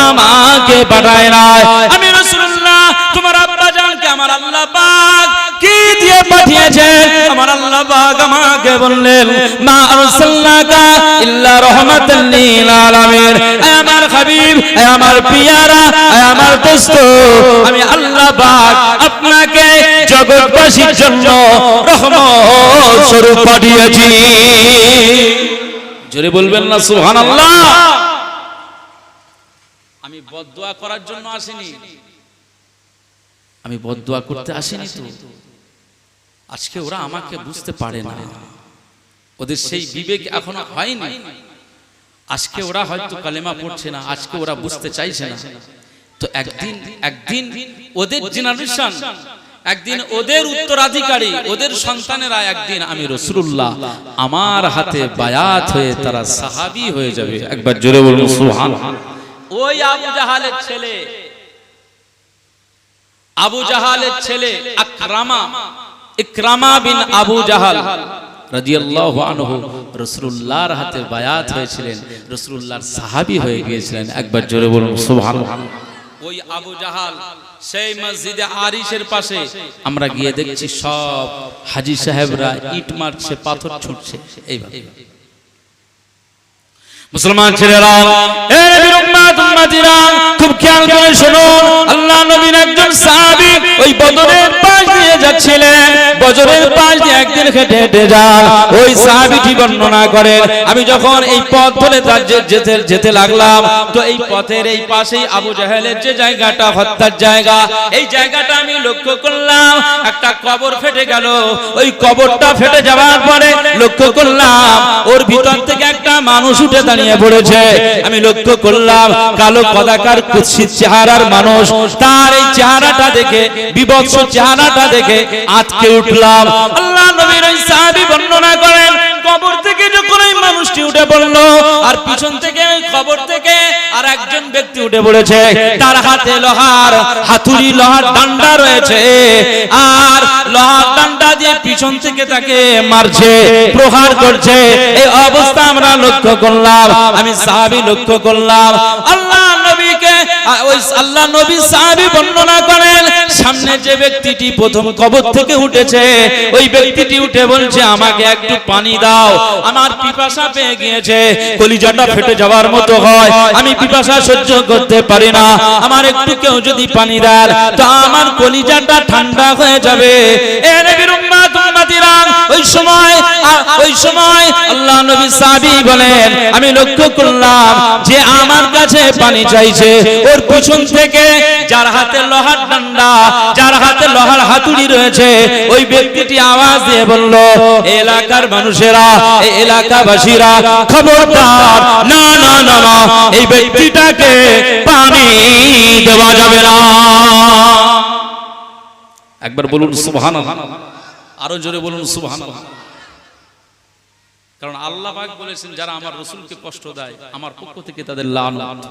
আমাকে পাঠায় নাই। আমি রাসূলুল্লাহ তোমার আব্বা জানকে আমার আল্লাহ পাক কি দিয়ে পাঠিয়েছেন? আমার আল্লাহ পাক আমাকে বললেন, মা আরসালনাকা ইল্লা রাহমাতাল লিল আলামিন। আমার হাবিব, আমার পিয়ারা, আমার দোস্ত, আমি আল্লাহ পাক আপনাকে জগৎবাসীর জন্য রহমত স্বরূপ পাঠিয়েছি। জোরে বলবেন না সুবহানাল্লাহ। আমি বদদুয়া করার জন্য আসিনি, আমি বদদুয়া করতে আসিনি। তো আজকে ওরা আমাকে বুঝতে পারে না, ওদের সেই বিবেক এখনো হয়নি। আজকে ওরা হয়তো কালেমা পড়ছে না, আজকে ওরা বুঝতে চাইছে না। তো একদিন ওদের জেনারেশন, একদিন ওদের উত্তরাধিকারী, ওদের সন্তানেরা একদিন আমি রাসূলুল্লাহ আমার হাতে বায়াত হয়ে তারা সাহাবী হয়ে যাবে। একবার জোরে বলুন সুবহানাল্লাহ। ওই আবু জাহালের ছেলে, আবু জাহালের ছেলে ইকরামা বিন আবু জাহাল রাদিয়াল্লাহু আনহু রাসূলুল্লাহর হাতে বায়াত হয়েছিলেন, রাসূলুল্লাহর সাহাবী হয়ে গিয়েছিলেন। একবার জোরে বলুন সুবহানাল্লাহ। ওই আবু জাহাল সেই মসজিদে আরিশের পাশে আমরা গিয়ে দেখছি সব হাজী সাহেবরা ইট মারছে, পাথর ছুঁড়ছে। এইভাবে মুসলমান ছেলেরা, হে নবীর উম্মত উম্মতিরা, খুব খেয়াল করে শুনুন। আল্লাহ নবীর একজন সাহাবী ওই বদরের পাশ দিয়ে যাচ্ছিলেন, বদরের পাশ দিয়ে একদিন হেঁটে হেঁটে যান। ওই সাহাবীটি বর্ণনা করেন, আমি যখন এই পথ ধরে যেতে লাগলাম, তো এই পথের এই পাশেই আবু জাহেলের যে জায়গাটা, হত্যার জায়গা, এই জায়গাটা আমি লক্ষ্য করলাম একটা কবর ফেটে গেল। ওই কবরটা ফেটে যাওয়ার পরে লক্ষ্য করলাম ওর ভিতর থেকে একটা মানুষ উঠে দাঁড়িয়ে পড়েছে। আমি লক্ষ্য করলাম কালো কদাকার কুৎসিত চেহারার মানুষ। তার এই চেহারাটা দেখে, বিভৎস চেহারাটা দেখে আটকে উঠলাম। আল্লাহ নবীর ওই সাহাবী বর্ণনা করেন, কবর থেকে যখন ওই মানুষটি উঠে পড়লো, আর পিছন থেকে ওই কবর থেকে আর একজন ব্যক্তি উঠে পড়েছে। তার হাতে লোহার হাতুড়ি, লোহার ডান্ডা রয়েছে, আর লোহার ডান্ডা দিয়ে পিছন থেকে তাকে মারছে, প্রহার করছে। এই অবস্থা আমরা লক্ষ্য করলাম, আমি সাহাবী লক্ষ্য করলাম। আল্লাহ নবীকে ওই আল্লাহ নবী সাহাবী বর্ণনা করেন, সামনে যে ব্যক্তিটি প্রথম কবর থেকে উঠেছে ওই ব্যক্তিটি উঠে বলছে, আমাকে একটু পানি দাও, আমার পিপাসা পেয়ে গিয়েছে, কলিজাটা ফেটে যাওয়ার মতো হয়, আমি পিপাসা সহ্য করতে পারি না, আমার একটু কেউ যদি পানি দেন তো আমার কলিজাটা ঠান্ডা হয়ে যাবে। এ নবীর উম্মত উম্মতিরা, ওই সময় আল্লাহ নবী সাহাবী বলেন, আমি লক্ষ্য করলাম যে আমার কাছে পানি চাইছে, ওর পিছন থেকে যার হাতে লোহার ডান্ডা, যার হাতে লোহার হাতুড়ি রয়েছে, ওই ব্যক্তিটি আওয়াজ দিয়ে বলল, এলাকার মানুষেরা, এই এলাকাবাসীরা খবরদার, না না না না, এই ব্যক্তিটাকে পানি দেওয়া যাবে না। একবার বলুন সুবহানাল্লাহ, আরো জোরে বলুন সুবহানাল্লাহ। কারণ আল্লাহ পাক বলেছেন, যারা আমার রাসূলকে কষ্ট দেয় আমার পক্ষ থেকে তাদের লানত।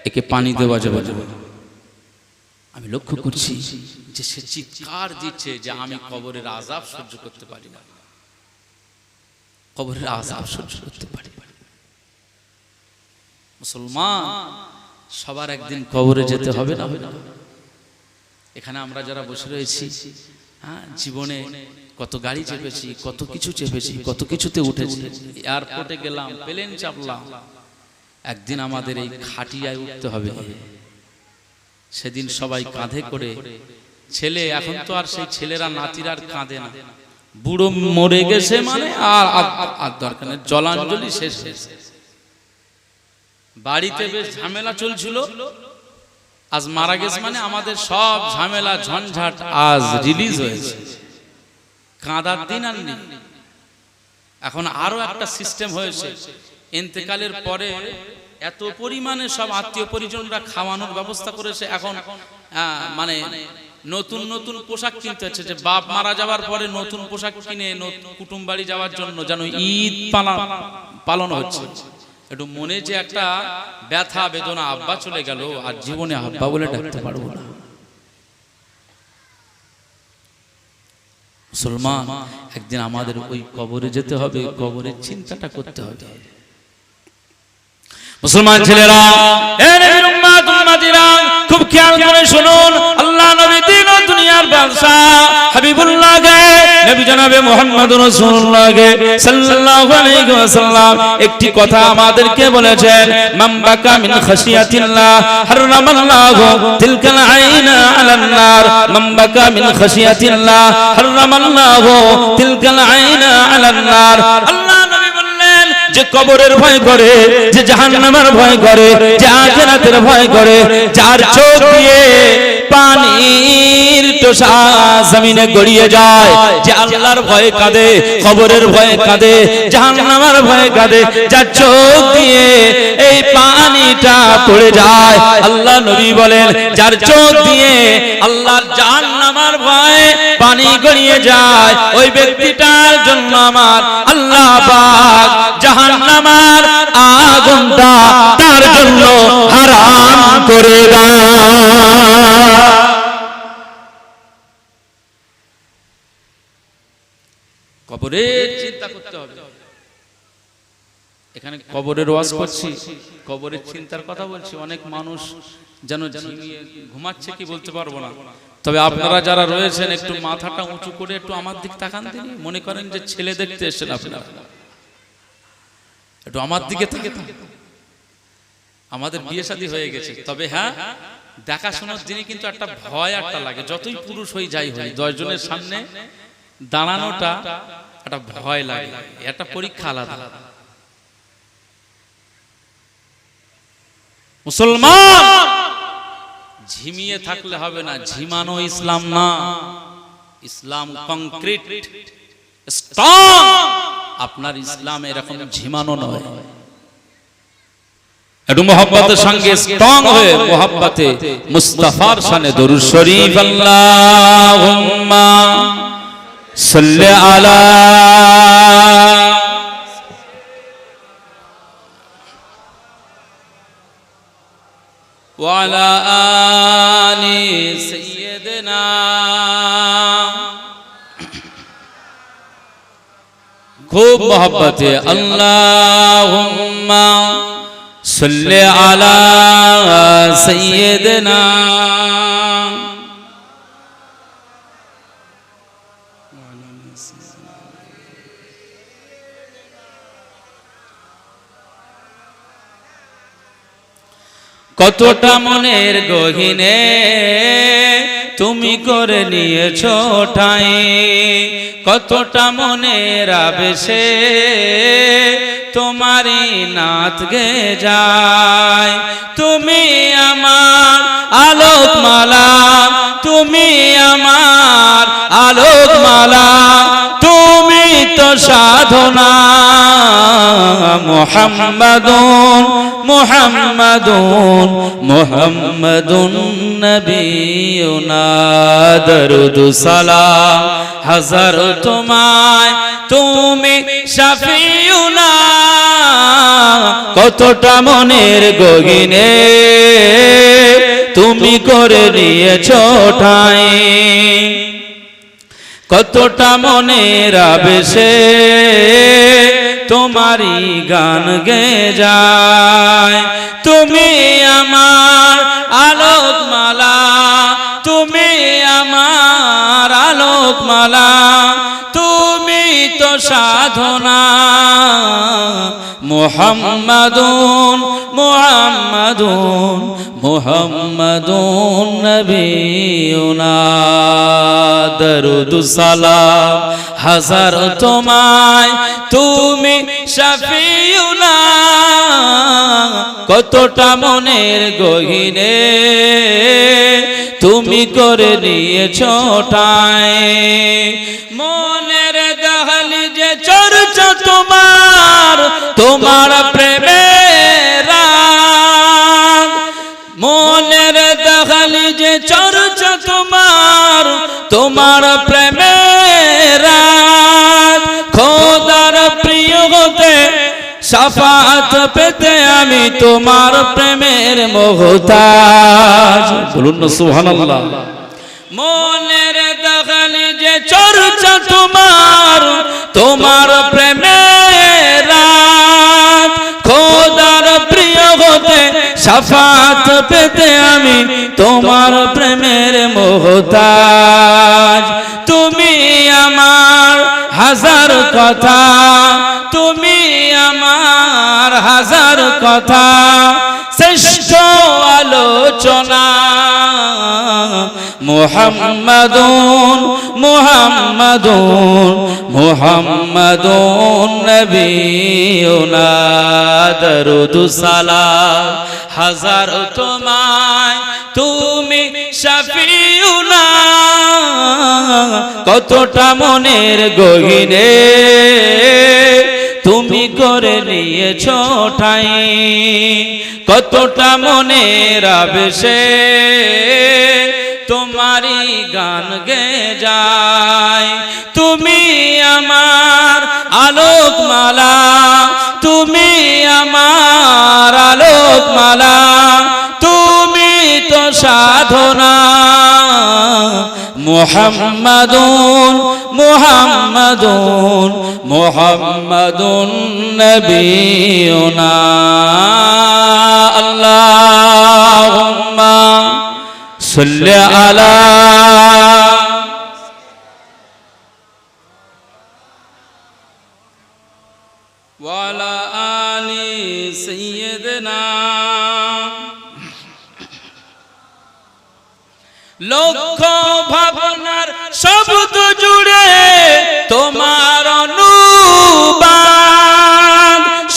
একে পানি দেওয়া যাবে না। আমি লক্ষ্য করছি যে সে চিৎকার দিচ্ছে যে আমি কবরের আযাব সহ্য করতে পারি না, কবরের আযাব সহ্য করতে পারি না। মুসলমান, সবার একদিন কবরে যেতে হবে না? এখানে আমরা যারা বসে রয়েছি, জীবনে কত গাড়ি চেপেছি, কত কিছু চেপেছি, কত কিছুতে উঠেছি, এয়ারপোর্টে গেলাম, প্লেন চাপলাম, একদিন আমাদের এই খাটিয়ায় উঠতে হবে। সেদিন সবাই কাঁধে করে, ছেলে, এখন তো আর সেই ছেলেরা নাতিরা আর কাঁদে না, বুড়ো মরে গেছে মানে আর দরকার নেই, জলাঞ্জলি শেষ। বাড়িতে বেশ ঝামেলা চলছিল, আজ মারা গেছে মানে আমাদের সব ঝামেলা ঝঞ্ঝাট আজ রিলিজ হয়েছে, কাঁদার দিন আর নেই। এখন আরো একটা সিস্টেম হয়েছে, ইন্তেকালের পরে এত পরিমাণে সব আত্মীয় পরিজনরা খাওয়ানোর ব্যবস্থা করেছে। এখন মানে নতুন নতুন পোশাক কিনতে হচ্ছে, যে বাপ মারা যাওয়ার পরে নতুন পোশাক কিনে কুটুম বাড়ি যাওয়ার জন্য যেন ঈদ পালন হচ্ছে। একটু মনে যে একটা ব্যথা বেদনা, আব্বা চলে গেল আর জীবনে আব্বা বলে ডাকতে পারবো না। মুসলমান, একদিন আমাদের ওই কবরে যেতে হবে, কবরের চিন্তাটা করতে হবে। মুসলমান ছেলেরা, এ নবীর উম্মত উম্মতিরা, খুব খেয়াল করে শুনুন, আল্লাহ নবী দিন ও দুনিয়ার বাদশা হাবিবুল্লাহকে, নবী জনাবে মুহাম্মদুর রাসূলুল্লাহকে সাল্লাল্লাহু আলাইহি ওয়াসাল্লাম একটি কথা আমাদেরকে বলেছেন, মান বাকা মিন খাশিয়াতিল্লাহ হারামাল্লাহু তিলকাল আইনা আলান নার, মান বাকা মিন খাশিয়াতিল্লাহ হারামাল্লাহু তিলকাল আইনা আলান নার। আল্লাহ নবী বললেন, যে কবরের ভয় করে, যে জাহান্নামের ভয় করে, যে আখিরাতের ভয় করে, যার চোখ দিয়ে পানির টোসা জমিনে গড়িয়ে যায়, যে আল্লাহর ভয়ে কাঁদে, কবরের ভয়ে কাঁদে, জাহান্নামের ভয়ে কাঁদে, যার চোখ দিয়ে এই পানিটা পড়ে যায়, আল্লাহ নবী বলেন, যার চোখ দিয়ে আল্লাহর জাহান্নামের ভয়ে পানি গড়িয়ে যায়, ওই ব্যক্তিটার জন্য আমার আল্লাহ পাক জাহান্নামের আগুনটা তার জন্য হারাম করে দেয়। কবরের চিন্তা করতে হবে। এখানে কবরের ওয়াজ করছি, কবরের চিন্তার কথা বলছি। অনেক মানুষ যেন ঝিমিয়ে ঘুমাচ্ছে কি বলতে পারবো না, তবে আপনারা যারা রয়েছেন একটু মাথাটা উঁচু করে একটু আমার দিক তাকান দিন, মনে করেন যে ছেলে দেখতে এসেছেন আপনারা, একটু আমার দিকে তাকান। আমাদের বিয়ে শাদী হয়ে গেছে, তবে হ্যাঁ, দেখাশোনার দিনে কিন্তু একটা ভয় একটা লাগে, যতই পুরুষ হয়ে যাই হয়, 10 জনের সামনে দাঁড়ানোটা একটা ভয় লাগে, একটা পরীক্ষা আলাদা। মুসলমান, ঝিমিয়ে থাকলে হবে না, ঝিমানো ইসলাম না, ইসলাম কংক্রিট স্ট্রং। আপনার ইসলাম এরকম ঝিমানো নয়, একটু মোহাব্বতের সঙ্গে স্ট্রং হয়ে মোহাব্বতে মুস্তাফার শানে দরুদ শরীফ আল্লাহুম্মা সাল্লি আলা ওয়া আলা আলি সাইয়্যিদিনা खूब मोहब्बत अल्लाहुम्मा सल्ले अला सय्यिदना কতটা মনের গহীনে তুমি করে নিয়েছো ঠাই, কতটা মনের আবেশে তোমারই নাত গে যায়। তুমি আমার আলোকমালা, তুমি আমার আলোকমালা, তুমি তো সাধনা। মুহাম্মাদুন মুহাম্মাদুন মুহাম্মাদুন নবিয়ুনা, দরুদ সালাম হাজার তোমায়, তুমি শাফিউনা। কতটা মনের গহীনে তুমি করে নিয়েছো ঠাই, কতটা মনের আবেশে তোমারই গান গে যায়। তুমি আমার আলোকমালা, তুমি আমার আলোকমালা, তুমি তো সাধনা। মুহাম্মাদুন মুহাম্মাদুন মুহাম্মাদুন নবিয়ুনা, দরুদ সালাম হাজার তোমায়, তুমি শাফিউনা। কতটা মনের গহীনে তুমি করে নিয়েছো ঠাই, মনের দহলিজে চর্চা তোমার, তোমার প্রেমের রাগ। মনের দহলিজে চর্চা তোমার, তোমার প্রেমের রাগ। খোদার প্রিয় হতে শাফাত পেতে আমি তোমার প্রেমের মুহতাজ। বলুন না সুবহানাল্লাহ। মনের দখলিজে চর্চা তোমার, তোমার প্রেমের রাত। খোদার প্রিয় হতে শাফাত পেতে আমি তোমার প্রেমের মুহতাজ। তুমি আমার হাজার কথা, তুমি আমার হাজার কথা, শ্রেষ্ঠ আলোচনা। মুহাম্মাদুন মুহাম্মাদুন মুহাম্মাদুন নবিয়ুনা, দরুদ সালাম হাজার তোমায়, তুমি শাফিউনা। কতটা মনের গহীনে তুমি করে নিয়েছো ঠাই, কতটা মনের আবেশে তোমারই গান গে যায়। তুমি আমার আলোকমালা, তুমি আমার আলোকমালা, তুমি তো সাধনা। মুহাম্মাদুন মুহাম্মাদুন মুহাম্মাদুন নবিয়ুনা, আল্লাহুম্মা সাল্লি আলা ওয়া আলা আলি সাইয়্যিদিনা। লক্ষ ভাবনার শব্দ জুড়ে তোমার অনুবাদ,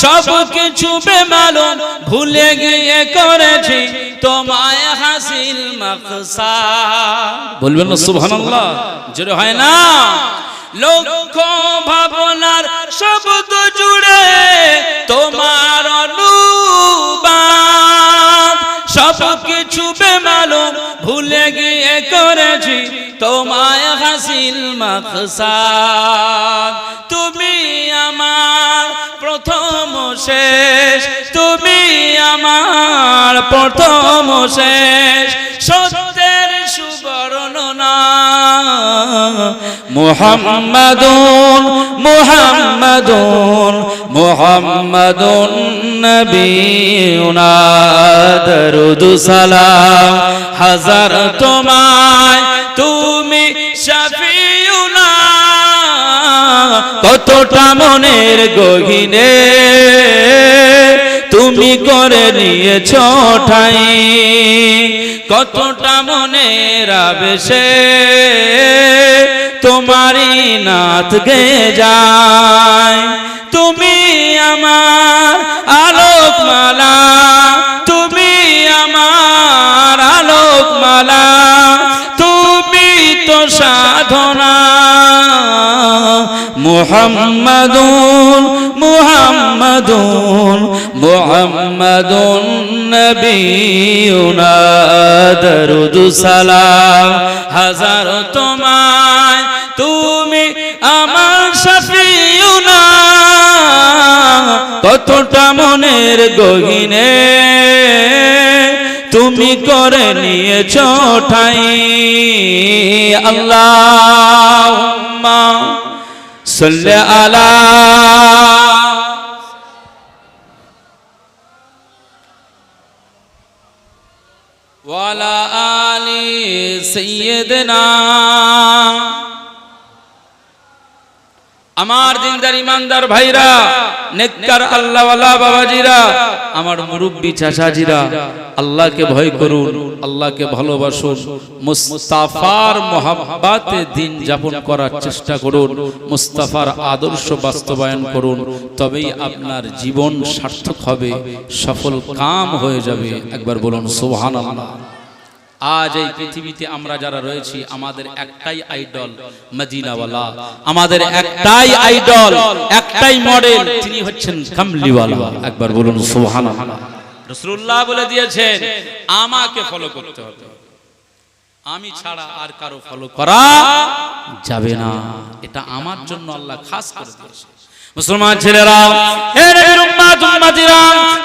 সব কিছু বেমালুম ভুলে গিয়ে করেছি তোমায় হাসিল মাকসাদ। বলবেন না সুবহানাল্লাহ, জোরে হয় না? লক্ষ ভাবনার শব্দ জুড়ে তোমার অনুবাদ, সব কিছু বেমালুম ভুলে গিয়ে করেছি তোমায় হাসিল মাকসাদ। তুমি আমার প্রথম শেষ, তুমি আমার প্রথম শেষ, সত্যের সুবর্ণনা। মুহাম্মাদুন মুহাম্মাদুন মুহাম্মাদুন নবিয়ুনা দরুদ সালাম হাজার তোমায় তুমি শাফিউনা কতটা মনের গহীনে তুমি করে নিয়েছ ঠাই কতটা মনের আবেশে তোমারই নাত গে যায় তুমি আমার আলোকমালা তুমি আমার আলোকমালা তুমি তো সাধনা মুহাম্মাদুন মুহাম্মাদুন মুহাম্মাদুন নবিয়ুনা দরুদ সালাম হাজার তোমায় তুমি আমার শাফিউনা কতটা মনের গহীনে তুমি করে নিয়েছ ঠাই আল্লাহুম্মা সাল্লি আলা ওয়ালা আলি সাইয়্যিদিনা আমার দিনদার ইমানদার ভাইরা নেককার আল্লাহওয়ালা বাবাজিরা আমার মুরব্বি চাচাজিরা আল্লাহকে ভয় করুন আল্লাহকে ভালোবাসুন মুস্তাফার মহব্বতে দিন যাপন করার চেষ্টা করুন মুস্তাফার আদর্শ বাস্তবায়ন করুন তবেই আপনার জীবন সার্থক হবে সফল কাম হয়ে যাবে একবার বলুন সুবহানাল্লাহ আজ এই পৃথিবীতে আমরা যারা রয়েছি আমাদের একটাই আইডল মদিনাওয়ালা আমাদের একটাই আইডল একটাই মডেল তিনি হচ্ছেন কামলিওয়ালা একবার বলুন সুবহানাল্লাহ রাসূলুল্লাহ বলে দিয়েছেন আমাকে ফলো করতে হবে আমি ছাড়া আর কারো ফলো করা যাবে না এটা আমার জন্য আল্লাহ খাস করে দিয়েছে মুসলমান ছেলেরা হে নবীর উম্মত উম্মতিরা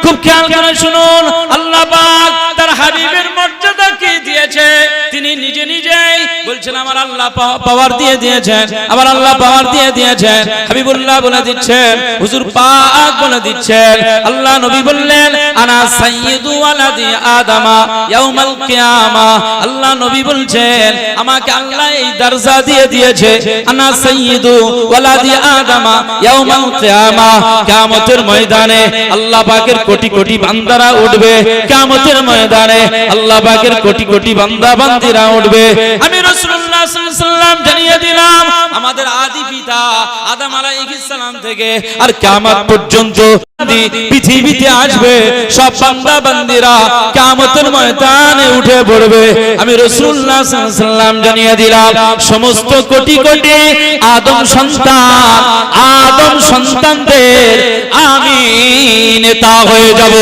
খুব খেয়াল করে শুনুন আল্লাহ পাক তার হাবিবের মর্যাদাকে দিয়েছে তিনি নিজে নিজেই বলছেন আমার আল্লাহ পাওয়ার দিয়ে দিয়েছেন আমার আল্লাহ পাওয়ার দিয়ে দিয়েছেন হাবিবুল্লাহ বলে দিচ্ছেন হুজুর পাক বলে দিচ্ছেন আল্লাহ নবী বললেন আনা সাইয়্যিদু ওয়ালাদি আদামা ইয়াউমাল কিয়ামা আল্লাহ নবী বলছেন আমাকে আল্লাহ এই দরজা দিয়ে দিয়েছে আনা সাইয়্যিদু ওয়ালাদি আদামা ইয়াউমাল কিয়ামা কিয়ামতের ময়দানে আল্লাহ পাকের কোটি কোটি বান্দারা উঠবে কিয়ামতের ময়দানে আল্লাহ পাকের কোটি কোটি বান্দা বান্দিরা উঠবে আমি রাসূলুল্লাহ সাল্লাল্লাহু আলাইহি সাল্লাম জানিয়ে দিলাম আমাদের আদি পিতা আদম আলাইহিস সালাম থেকে আর কিয়ামত পর্যন্ত পৃথিবীতে আসবে সব বান্দা বান্দিরা কিয়ামতের ময়দানে উঠে পড়বে আমি রাসূলুল্লাহ সাল্লাল্লাহু আলাইহি সাল্লাম জানিয়ে দিলাম সমস্ত কোটি কোটি আদম সন্তানদের আমি নেতা হয়ে যাব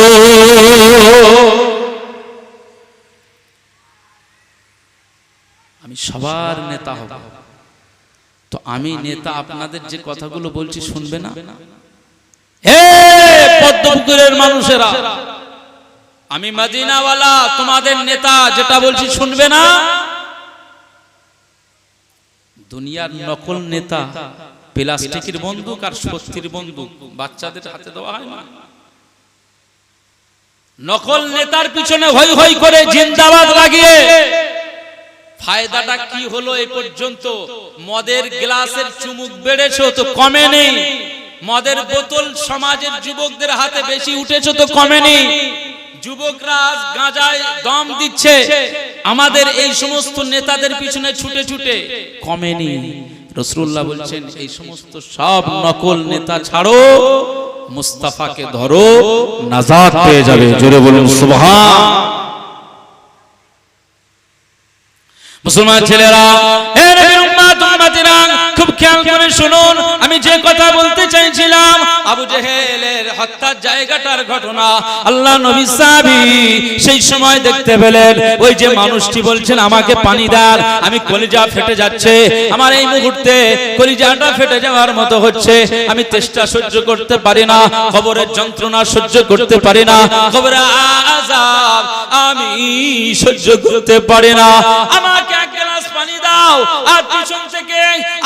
আমি সবার নেতা হব তো আমি নেতা আপনাদের যে কথাগুলো বলছি শুনবে না হে পদ্মপুকুরের মানুষেরা আমি মদিনাওয়ালা তোমাদের নেতা যেটা বলছি শুনবে না দুনিয়ার নকল নেতা প্লাস্টিকের বন্দুক আর সত্যির বন্দুক বাচ্চাদের হাতে দেওয়া হয় না নকল নেতার পিছনে হই হই করে জিন্দাবাদ লাগিয়ে ফায়দাটা কি হলো এই পর্যন্ত মদের গ্লাসের চুমুক বেড়েছে তো কমে নেই মদের বোতল সমাজের যুবকদের হাতে বেশি উঠেছে তো কমেনি যুবকরা গাঁজায় দম দিচ্ছে আমাদের এই সমস্ত নেতাদের পিছনে ছুটে ছুটে কমেনি রাসূলুল্লাহ বলছেন এই সমস্ত সব নকল নেতা ছাড়ো মুস্তাফাকে ধরো নাজাত পেয়ে যাবে জোরে বলুন সুবহান মুসলমান ছেলেরা হে নবীর উম্মত উম্মতিরা খুব খেয়াল করে শুনুন আমি যে কথা বলতে চাইছিলাম আবু জেহেলের হত্যার জায়গাটার ঘটনা আল্লাহ নবী সাহাবী সেই সময় দেখতে পেলেন ওই যে মানুষটি বলছেন আমাকে পানি দাও, আমি কলিজা ফেটে যাচ্ছে, আমার এই মুহূর্তে কলিজাটা ফেটে যাওয়ার মতো হচ্ছে, আমি তেষ্টা সহ্য করতে পারি না, কবরের যন্ত্রণা সহ্য করতে পারি না, কবরের আযাব আমি সহ্য করতে পারি না, আমাকে এক গ্লাস পানি দাও। আর পিছন থেকে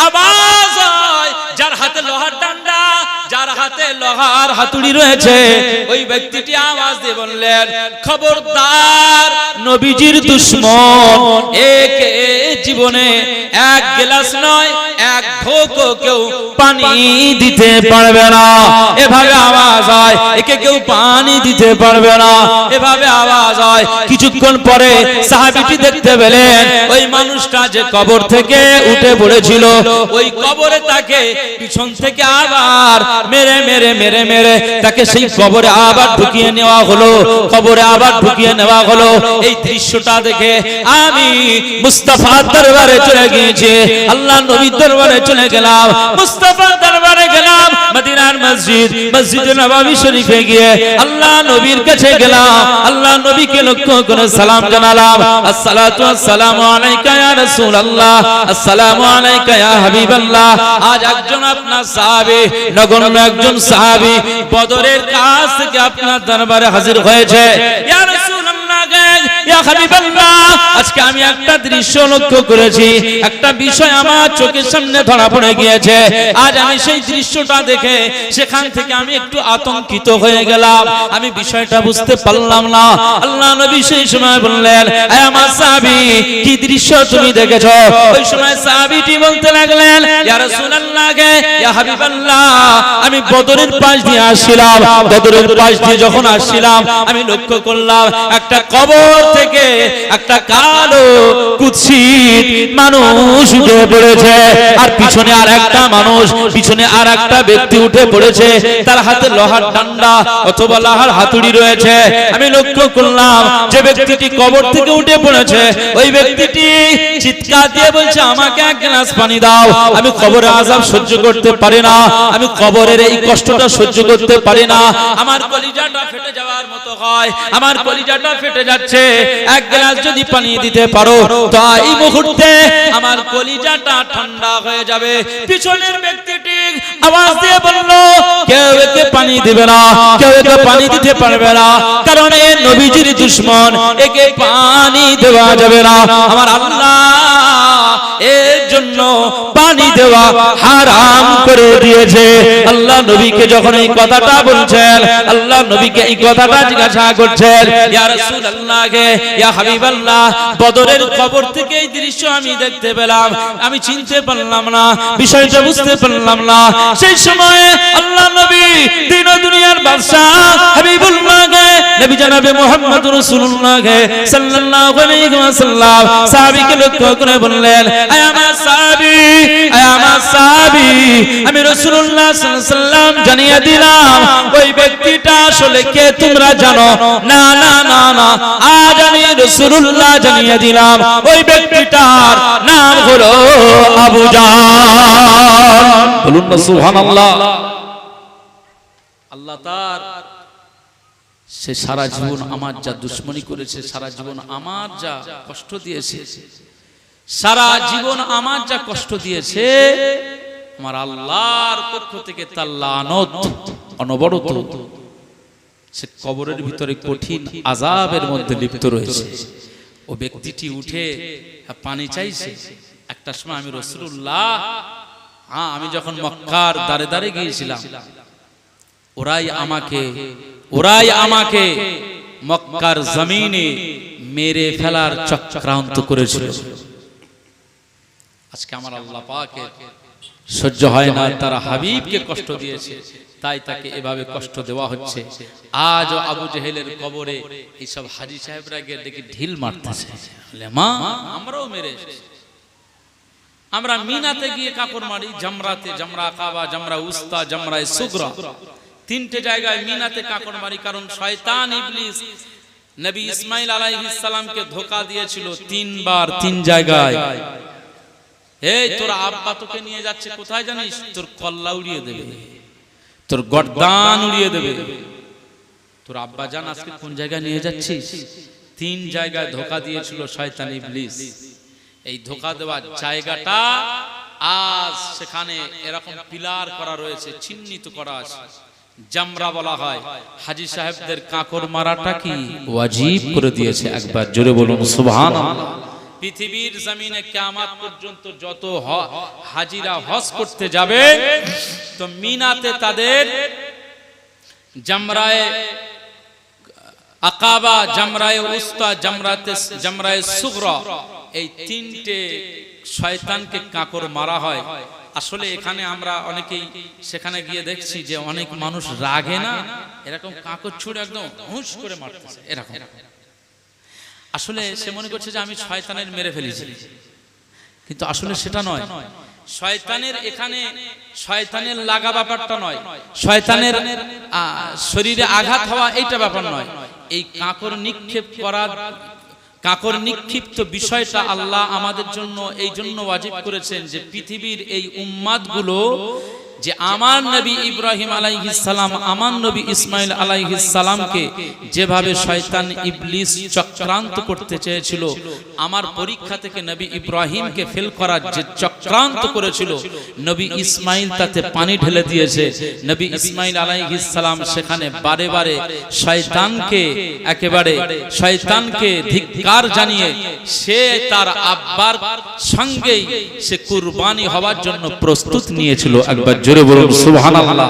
আওয়াজ হয়, যার হাতে লোহার ডান্ডা, যার হাতে লোহার হাতুড়ি রয়েছে, ওই ব্যক্তিটি আওয়াজ দিয়ে বললেন খবরদার নবীজির দুশমন, একে জীবনে এক গ্লাস নয় এক ঢোকও কেউ পানি দিতে পারবে না। এভাবে আওয়াজ হয়, একে কেউ পানি দিতে পারবে না, এভাবে আওয়াজ হয়। কিছুক্ষণ পরে সাহাবীটি দেখতে পেলেন ওই মানুষটা যে কবর থেকে উঠে পড়েছিল, ওই কবরে তাকে পিছন থেকে আবার মেরে মেরে মেরে মেরে তাকে সেই কবরে আবার ঢুকিয়ে নেওয়া হলো, কবরে আবার ঢুকিয়ে নেওয়া হলো। এই দৃশ্যটা দেখে আমি মুস্তাফার দরবারে চলে গিয়েছি, আল্লাহ নবীর দরবারে চলে গেলাম, মুস্তাফার দরবারে গেলাম, মদিনার মসজিদ মসজিদে নববী শরীফে গিয়ে আল্লাহ নবীর কাছে গেলাম, আল্লাহ নবীকে লক্ষ্য করে সালাম জানালাম, আসসালাতু ওয়াসসালামু আলাইকা ইয়া রাসূলুল্লাহ, আসসালামু আলাইকা ইয়া হাবিবাল্লাহ। আজ একজন আপনার সাহাবী, নগণ্য একজন সাহাবী বদরের কাছ থেকে আপনার দরবারে হাজির হয়েছে, ইয়া রাসূলুল্লাহ ইয়া হাবিবাল্লাহ। আজকে আমি একটা দৃশ্য লক্ষ্য করেছি, একটা বিষয় আমার চোখের সামনে ধরা পড়ে গিয়েছে। আজ আমি সেই দৃশ্যটা দেখে সেখান থেকে আমি একটু আতঙ্কিত হয়ে গেলাম, আমি বিষয়টা বুঝতে পারলাম না। আল্লাহ নবী সেই সময় বললেন হে আমার সাহাবী, কি দৃশ্য তুমি দেখেছো? ওই সময় সাহাবীটি বলতে লাগলেন ইয়া রাসূলুল্লাহ ইয়া হাবিবাল্লাহ, আমি বদরের পাশ দিয়ে আসছিলাম, বদরের পাশ দিয়ে যখন আসছিলাম আমি লক্ষ্য করলাম একটা কবর থেকে একটা কালো কুৎসিত মানুষ উঠে পড়েছে, আর পিছনে আর একটা মানুষ, পিছনে আর একটা ব্যক্তি উঠে পড়েছে, তার হাতে লোহার ডান্ডা অথবা লোহার হাতুড়ি রয়েছে। আমি লক্ষ্য করলাম যে ব্যক্তিটি কবর থেকে উঠে পড়েছে, ওই ব্যক্তিটি চিৎকার দিয়ে বলছে আমাকে এক গ্লাস পানি দাও, আমি কবরের আযাব সহ্য করতে পারি না, আমি কবরের এই কষ্টটা সহ্য করতে পারি না, আমার কলিজাটা ফেটে যাওয়ার মতো হয়, আমার কলিজাটা ফেটে যাচ্ছে, এক গ্লাস যদি পানি দিতে পারো তো এই মুহূর্তে আমার কলিজাটা ঠান্ডা হয়ে যাবে। পিছনের ব্যক্তিটি আওয়াজ দিয়ে বলল কেউ একে পানি দিবে না, কেউ একে পানি দিতে পারবে না, কারণ এ নবীজির দুশমন, একে পানি দেওয়া যাবে না, আমার আল্লাহ এর জন্য পানি দেওয়া হারাম করে দিয়েছে। আল্লাহ নবীকে যখন এই কথাটা বলছেন, আল্লাহ নবীকে এই কথাটা জিজ্ঞাসা করছেন ইয়া রাসূলুল্লাহ ইয়া হাবিবাল্লাহ, বদরের কবর থেকে এই দৃশ্য আমি দেখতে পেলাম, আমি চিনতে পারলাম না, বিষয়টা বুঝতে পারলাম না। সেই সময় আল্লাহ নবী দিন ও দুনিয়ার বাদশা হাবিবুল্লাহ নবী জনাবে মুহাম্মদ রাসূলুল্লাহ সাল্লাল্লাহু আলাইহি ওয়াসাল্লাম সাহাবীকে লক্ষ্য করে বললেন আয় আমার সাহাবী, আয় আমার সাহাবী, আমি রাসূলুল্লাহ সাল্লাল্লাহু আলাইহি ওয়াসাল্লাম জানিয়ে দিলাম ওই ব্যক্তিটা আসলে কে তোমরা জানো? না না না না, আজ আমি রাসূলুল্লাহ জানিয়ে দিলাম ওই ব্যক্তিটার নাম হলো আবু জাহল। বলুন না সুবহানাল্লাহ। আল্লাহ তার সে সারা জীবন আমার যা দুশমনি করেছে, সারা জীবন আমার যা কষ্ট দিয়েছে, সারা জীবন আমার যা কষ্ট দিয়েছে, আমার আল্লাহর পক্ষ থেকে তার লানত অনবরত সে কবরের ভিতরে কঠিন আযাবের মধ্যে লিপ্ত রয়েছে। ও ব্যক্তিটি উঠে পানি চাইছে। একটা সময় আমি রাসূলুল্লাহ, আমি যখন মক্কার দাঁড়ে দাঁড়ে গিয়েছিলাম, ওরাই আমাকে মক্কার জমিনে মেরে ফেলার চক্রান্ত করেছিল। আজকে আমার আল্লাহ পাকের সহ্য হয় না, তারা হাবিবকে কষ্ট দিয়েছে, তাই তাকে এভাবে কষ্ট দেওয়া হচ্ছে। আজ আবু জেহেলের কবরে এইসব হাজী সাহেবরা গিয়ে দেখি ঢিল মারতেছে, মা আমরাও মেরে এসেছি। আমরা মিনাতে গিয়ে কাপড় মারি, জামরাতে, জামরা কাবা, জামরা উস্তা, জামরা সুগরা, তিনটে জায়গায় মিনাতে কাপড় মারি, কারণ শয়তান ইবলিস নবী ইসমাইল আলাইহিস সালামকে ধোঁকা দিয়েছিল তিনবার তিন জায়গায়। এই তোর আব্বা তোকে নিয়ে যাচ্ছে কোথায় জানিস? তোর কল্লা উড়িয়ে দেবে। তোর গর্দান উড়িয়ে দেবে। তোর আব্বা জান আজকে কোন জায়গায় নিয়ে যাচ্ছিস? 3 জায়গায় ধোঁকা দিয়েছিল শয়তান ইবলিস। এই ধোঁকা দেওয়ার জায়গাটা আজ সেখানে এরকম পিলার করা রয়েছে, চিহ্নিত করা আছে, জামরা বলা হয়। হাজী সাহেবদের কাকড় মারাটা কি ওয়াজিব করে দিয়েছে। একবার জোরে বলুন সুবহানাল্লাহ। পৃথিবীর জমিনে কিয়ামত পর্যন্ত যত হাজিরা হজ করতে যাবে, তো মিনাতে তাদের জামরায়ে আকাবা, জামরায়ে উস্তা, জামরায়ে সুগরা, এই 3টে শয়তানকে কাকড় মারা হয়। আসলে এখানে আমরা অনেকেই সেখানে গিয়ে দেখছি যে অনেক মানুষ রাগে না এরকম কাকড় ছুঁড়ে একদম হুঁশ করে মারতেছে এরকম। আসলে সে মনে করছে যে আমি শয়তানের মেরে ফেলেছি, কিন্তু আসলে সেটা নয়। শয়তানের এখানে শয়তানের লাগা ব্যাপারটা নয়, শয়তানের শরীরে আঘাত হওয়া এইটা ব্যাপার নয়। এই কাকড় নিক্ষেপ করার, কাকড় নিক্ষিপ্ত বিষয়টা আল্লাহ আমাদের জন্য এই জন্য ওয়াজিব করেছেন যে পৃথিবীর এই উম্মাদগুলো, যে আমার নবী ইব্রাহিম আলাইহিস সালাম, আমার নবী ইসমাইল আলাইহিস সালামকে যেভাবে শয়তান ইবলিস চক্রান্ত করতে চেয়েছিল, আমার পরীক্ষা থেকে নবী ইব্রাহিমকে ফেল করার যে চক্রান্ত করেছিল, নবী ইসমাইল তাতে পানি ঢেলে দিয়েছে। নবী ইসমাইল আলাইহিস সালাম সেখানে বারে বারে শয়তানকে একেবারে শয়তানকে ধিক্কার জানিয়ে সে তার আব্বার সঙ্গেই সে কুরবানি হওয়ার জন্য প্রস্তুত নিয়েছিল। একবার জোরে বলুন সুবহানাল্লাহ।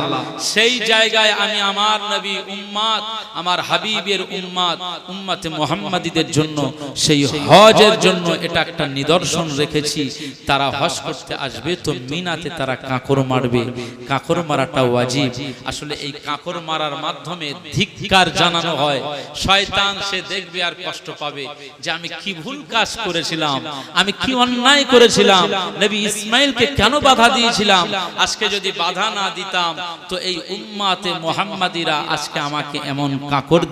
সেই জায়গায় আমি আমার নবী উম্মত, আমার হাবিবের উম্মত, উম্মতে মুহাম্মাদীদের জন্য সেই হজের জন্য এটা একটা নিদর্শন রেখেছি। তারা হজ করতে আসবে তো মিনাতে তারা কাকড় মারবে। কাকড় মারাটা ওয়াজিব। আসলে এই কাকড় মারার মাধ্যমে ধিক্কার জানানো হয়। শয়তান সে দেখবে আর কষ্ট পাবে যে আমি কি ভুল কাজ করেছিলাম, আমি কি অন্যায় করেছিলাম, নবী ইসমাইলকে কেন বাধা দিয়েছিলাম। আজকে যদি বাধা না দিতাম তো এই উম্মতে মুহাম্মাদীরা আজকে আমাকে এমন কাকড়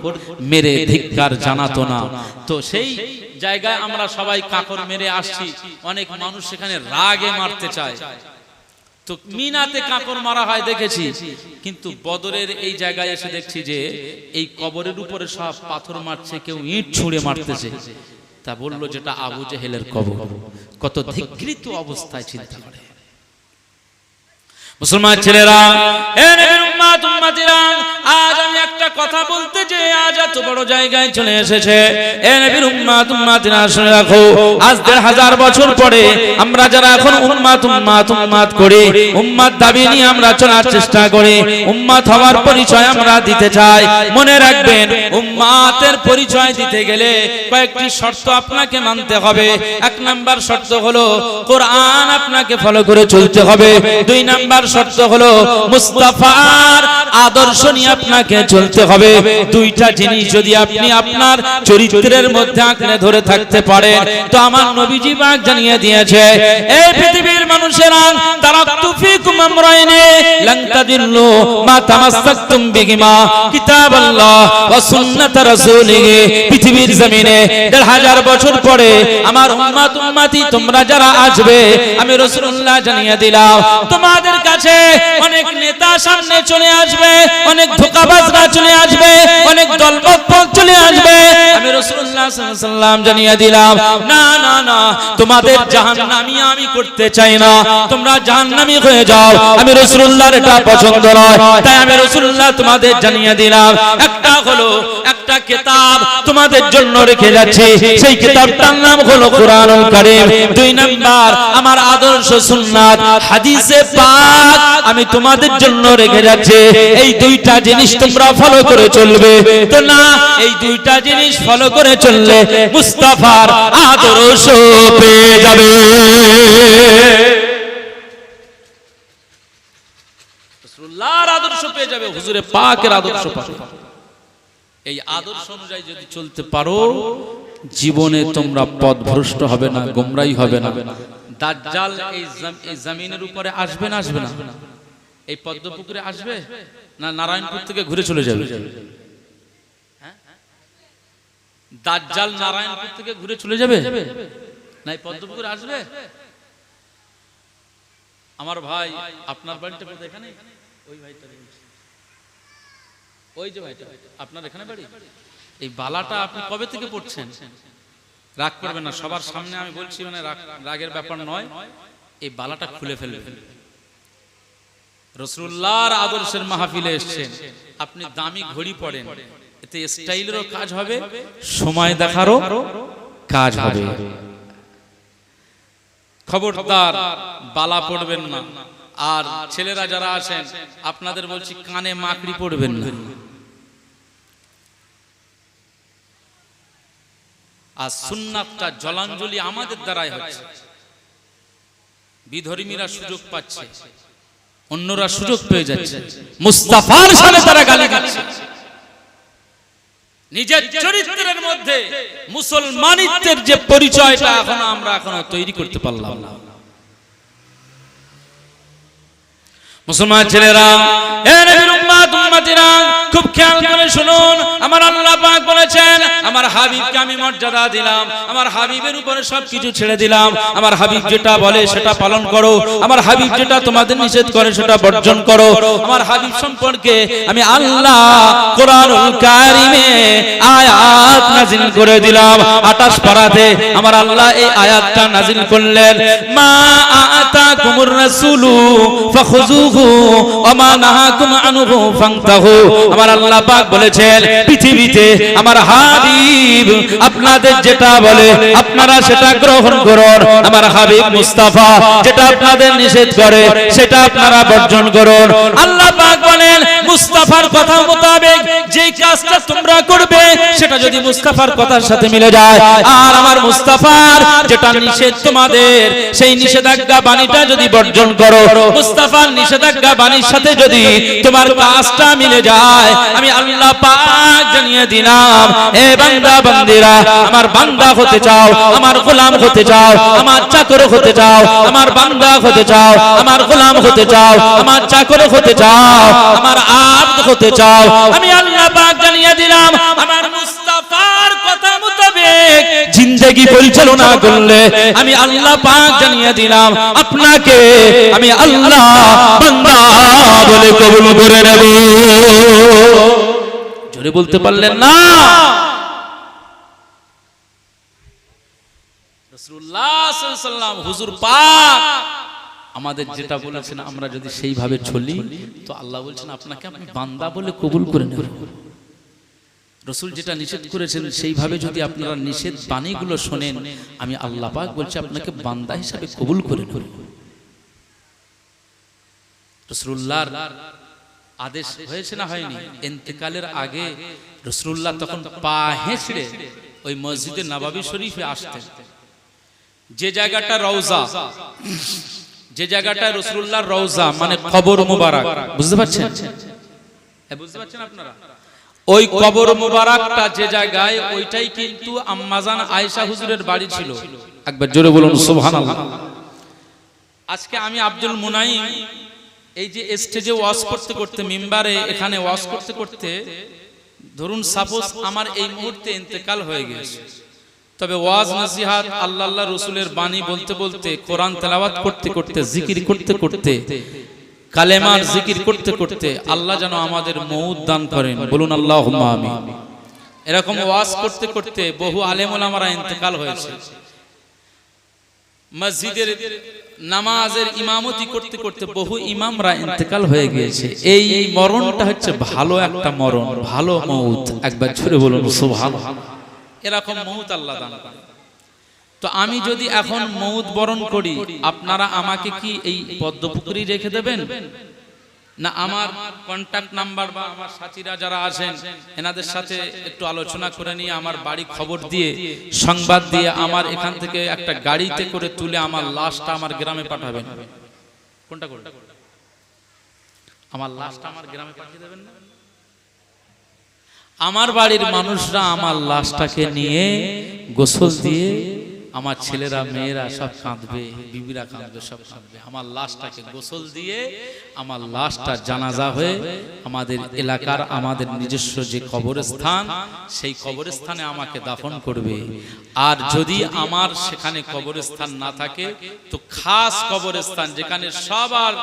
মেরে ধিক্কার জানাতো না। তো সেই জায়গায় আমরা সবাই কাকড় মেরে আসছি, অনেক মানুষ সেখানে রাগে মারতে চায়। তো মিনাতে কাকড় মারা হয় দেখেছি, কিন্তু বদরের এই জায়গায় এসে দেখছি যে এই কবরের উপরে সব পাথর মারছে, কেউ ইট ছুঁড়ে মারতেছে। তা বললো যেটা আবু জেহেলের কবর। কত ধিক্কৃত অবস্থায় চিন্তা করে মুসলমান ছেলেরা, এ নবীর উম্মত উম্মতিরা, আজ আমি একটা কথা বলতে যে আজ এত বড় জায়গায় চলে এসেছে। এ নবীর উম্মত উম্মতিরা শুনে রাখো, আজ 1500 বছর পরে আমরা যারা এখন উম্মত উম্মত উম্মত করি, উম্মত দাবি নিয়ে আমরা চলার চেষ্টা করি, উম্মত হওয়ার পরিচয় আমরা দিতে চাই। মনে রাখবেন, উম্মতের পরিচয় দিতে গেলে কয়েকটি শর্ত আপনাকে মানতে হবে। 1 নাম্বার শর্ত হলো কোরআন আপনাকে ফলো করে চলতে হবে। 2 নাম্বার শর্ত হলো মুস্তাফার আদর্শ নিয়ে আপনাকে চলতে হবে। 2টা জিনিস যদি আপনি আপনার চরিত্রের মধ্যে আঁকড়ে ধরে থাকতে পারেন তো আমার নবীজি পাক জানিয়ে দিয়েছে, এই পৃথিবীর মানুষেরা তারাকতু ফীকুম আমরাইনি লান তাদিল্লু মা তামাসসাকতুম বিহিমা কিতাবাল্লাহ ওয়া সুন্নাত রাসূলিহি। পৃথিবীর জমিনে 1500 বছর পরে আমার উম্মত উম্মতি তোমরা যারা আসবে, আমি রাসূলুল্লাহ জানিয়ে দিলাম তোমাদের কাছে অনেক নেতা সামনে চলে আসবে, অনেক ধোঁকাবাজরা চলে আসবে, অনেক দলবদ্ধ চলে আসবে। আমি রাসূলুল্লাহ সাল্লাল্লাহু আলাইহি ওয়াসাল্লাম জানিয়ে দিলাম, না না না, তোমাদের জাহান্নামী আমি করতে চাই না, তোমরা জাহান্নামী হয়ে যাও। আমি রাসূলুল্লাহর এটা পছন্দ নয়। তাই আমি রাসূলুল্লাহ তোমাদের জানিয়ে দিলাম, একটা হলো একটা কিতাব তোমাদের জন্য রেখে যাচ্ছি, সেই কিতাবটার নাম হলো কোরআনুল কারীম। 2 নাম্বার আমার আদর্শ সুন্নাত হাদিসে পাক আমি তোমাদের জন্য রেখে যাচ্ছি। এই 2টা জিনিস তোমরা ফলো করে চলবে। তো না, এই 2টা জিনিস ফলো করে চললে মুস্তাফার আদর্শ পেয়ে যাবে। রাসূলুল্লাহর আদর্শ পেয়ে যাবে, হুজুরে পাকের আদর্শ পাবে। এই আদর্শ অনুযায়ী যদি চলতে পারো, জীবনে তোমরা পথভ্রষ্ট হবে না, গোমরাই হবে না। দাজ্জাল এই জমিনের উপরে আসবে না, আসবে না? এই পদ্মপুকুরে আসবে না নারায়ণপুর থেকে ঘুরে চলে যাবে? দাজ্জাল নারায়ণপুর থেকে ঘুরে চলে যাবে না এই পদ্মপুকুরে আসবে? আমার ভাই, আপনার বাড়িটা কোথায়? এখানে ওই ভাইটা ওই যে ভাইটা আপনার এখানে বাড়ি, এই বালাটা আপনি কবে থেকে পড়ছেন? রাগ করবেন না, সবার সামনে আমি বলছি, মানে রাগের ব্যাপার নয়। এই বালাটা খুলে ফেলবেন। রাসূলুল্লাহর আদর্শের মাহফিলে এসেছেন, আপনি দামি ঘড়ি পড়েন, এতে স্টাইলেরও কাজ হবে, সময় দেখারও কাজ হবে। খবরদার বালা পড়বেন না। আর ছেলেরা যারা আছেন আপনাদের বলছি, কানে মাকড়ি পড়বেন না। আর সুন্নাতটা জলাঞ্জলি আমাদের দ্বারাই হচ্ছে। বিধর্মীরা সুযোগ পাচ্ছে, অন্যরা সুযোগ পেয়ে যাচ্ছে, মুস্তাফার সামনে তারা গালি দিচ্ছে। নিজের চরিত্রের মধ্যে মুসলমানিত্বের যে পরিচয়টা আমরা এখনো তৈরি করতে পারলাম না। মুসলমান ছেলেরা, হে নবীর উম্মত উম্মতিরা, খুব খেয়াল করে শুনুন। আমার আল্লাহ পাক বলেছেন, আমার হাবিবকে আমি মর্যাদা দিলাম, আমার হাবিবের উপরে সবকিছু ছেড়ে দিলাম। আমার হাবিব যেটা বলে সেটা পালন করো, আমার হাবিব যেটা তোমাদের নিষেধ করে সেটা বর্জন করো। আমার হাবিব সম্পর্কে আমি আল্লাহ কোরআনুল কারিমে আয়াত নাযিল করে দিলাম। 28 পারাতে আমার আল্লাহ এই আয়াতটা নাযিল করলেন, মা আতাকুমুর রাসূলু ফাখুযুহু ওয়া মা নাহাকুম আনহু ফান্তাহু। আমার আল্লাহ পাক বলেছেন, পৃথিবীতে আমার হাবিব আপনাদের যেটা বলে আপনারা সেটা গ্রহণ করুন, আমার হাবিব মুস্তাফা যেটা আপনাদের নিষেধ করে সেটা আপনারা বর্জন করুন। আল্লাহ পাক বলেন, মুস্তাফার কথা মোতাবেক যে কাজটা তোমরা করবে সেটা যদি মুস্তাফার কথার সাথে মিলে যায়, আর আমার মুস্তাফার যেটা নিষেধ তোমাদের সেই নিষেধাজ্ঞা বাণীটা যদি বর্জন করো, মুস্তাফার নিষেধাজ্ঞা বাণীর সাথে যদি তোমার কাজটা মিলে যায়, আমি আল্লাহ পাক জানিয়ে দিলাম, হে বান্দা বান্দিরা, আমার বান্দা হতে চাও, আমার গোলাম হতে চাও, আমার চাকর হতে চাও, আমার বান্দা হতে চাও, আমার গোলাম হতে চাও, আমার চাকর হতে চাও, আমার আব্দ হতে চাও, আমি আল্লাহ পাক জানিয়ে দিলাম, আমার মুস্তাফার কথা মোতাবেক জিন্দেগি পরিচালনা করলে আমি আল্লাহ পাক জানিয়ে দিলাম, আপনাকে আমি আল্লাহ বান্দা বলে কবুল করে নেব। জোরে বলতে পারলেন না? রাসূলুল্লাহ সাল্লাল্লাহু আলাইহি ওয়াসাল্লাম হুজুর পাক আমাদের যেটা বলেছেন আমরা যদি সেইভাবে চলি তো আল্লাহ বলছেন আপনাকে আমি বান্দা বলে কবুল করে নেব। রাসূল যেটা নিষেধ করেছেন সেইভাবে যদি আপনারা নিষেধ বাণীগুলো শোনেন, আমি আল্লাহ পাক বলছি আপনাকে বান্দা হিসাবে কবুল করে নেব। রাসূলুল্লাহর আদেশ হয়েছে না হয়নি? ইন্তেকালের আগে রাসূলুল্লাহ তখন পা হেঁচড়ে ওই মসজিদে নববী শরীফে আসতেন। যে জায়গাটা রওজা, যে জায়গাটা রাসূলুল্লাহর রওজা মানে কবর মুবারক, বুঝতে পারছেন? বুঝতে পারছেন আপনারা? ওই কবর মুবারকটা যে জায়গায়, ওইটাই কিন্তু আম্মাজান আয়েশা হুজুরের বাড়ি ছিল। একবার জোরে বলুন সুবহানাল্লাহ। আজকে আমি আব্দুল মুনাইম এই যে স্টেজে ওয়াজ করতে করতে, মিম্বারে এখানে ওয়াজ করতে করতে, ধরুন সাপোজ আমার এই মুহূর্তে ইন্তেকাল হয়ে গেছে, তবে ওয়াজ নসিহত আল্লাহ আল্লাহ রাসূলের বাণী বলতে বলতে, কোরআন তেলাওয়াত করতে করতে, জিকির করতে করতে, কালেমার জিকির করতে করতে আল্লাহ যেন আমাদের মউত দান করেন, বলুন আল্লাহুম্মা আমিন। এরকম ওয়াজ করতে করতে বহু আলেম ওলামারা ইন্তেকাল হয়েছে। মসজিদের নামাজের ইমামতি করতে করতে বহু ইমামরা ইন্তেকাল হয়ে গিয়েছে। এই মরণটা হচ্ছে ভালো একটা মরণ, ভালো মউত। একবার ছুড়ে বলুন সুবহানাল্লাহ। এরকম মউত আল্লাহ দান করেন। তো আমি যদি এখন মউত বরণ করি, আপনারা আমাকে কি এই পদ্মপুকুরি রেখে দেবেন, না আমার কন্টাক্ট নাম্বার বা আমার সাথীরা যারা আছেন এনাদের সাথে একটু আলোচনা করে নিয়ে আমার বাড়ি খবর দিয়ে, সংবাদ দিয়ে, আমার এখান থেকে একটা গাড়িতে করে তুলে আমার লাশটা আমার গ্রামে পাঠাবেন? কোনটা করবেন? আমার লাশটা আমার গ্রামে পাঠিয়ে দেবেন না? আমার বাড়ির মানুষরা আমার লাশটাকে নিয়ে গোসল দিয়ে, আমার ছেলেরা মেয়েরা সব কাঁদবে, বিবিরা কাঁদবে, সব কাঁদবে, আমার লাশটাকে গোসল দিয়ে আমার লাশটা জানাজা হয়ে আমাদের এলাকার, আমাদের নিজস্ব যে কবরস্থান, সেই কবরস্থানে আমাকে দাফন করবে। আর যদি আমার সেখানে কবরস্থান না থাকে তো খাস কবরস্থান, যেখানে সবার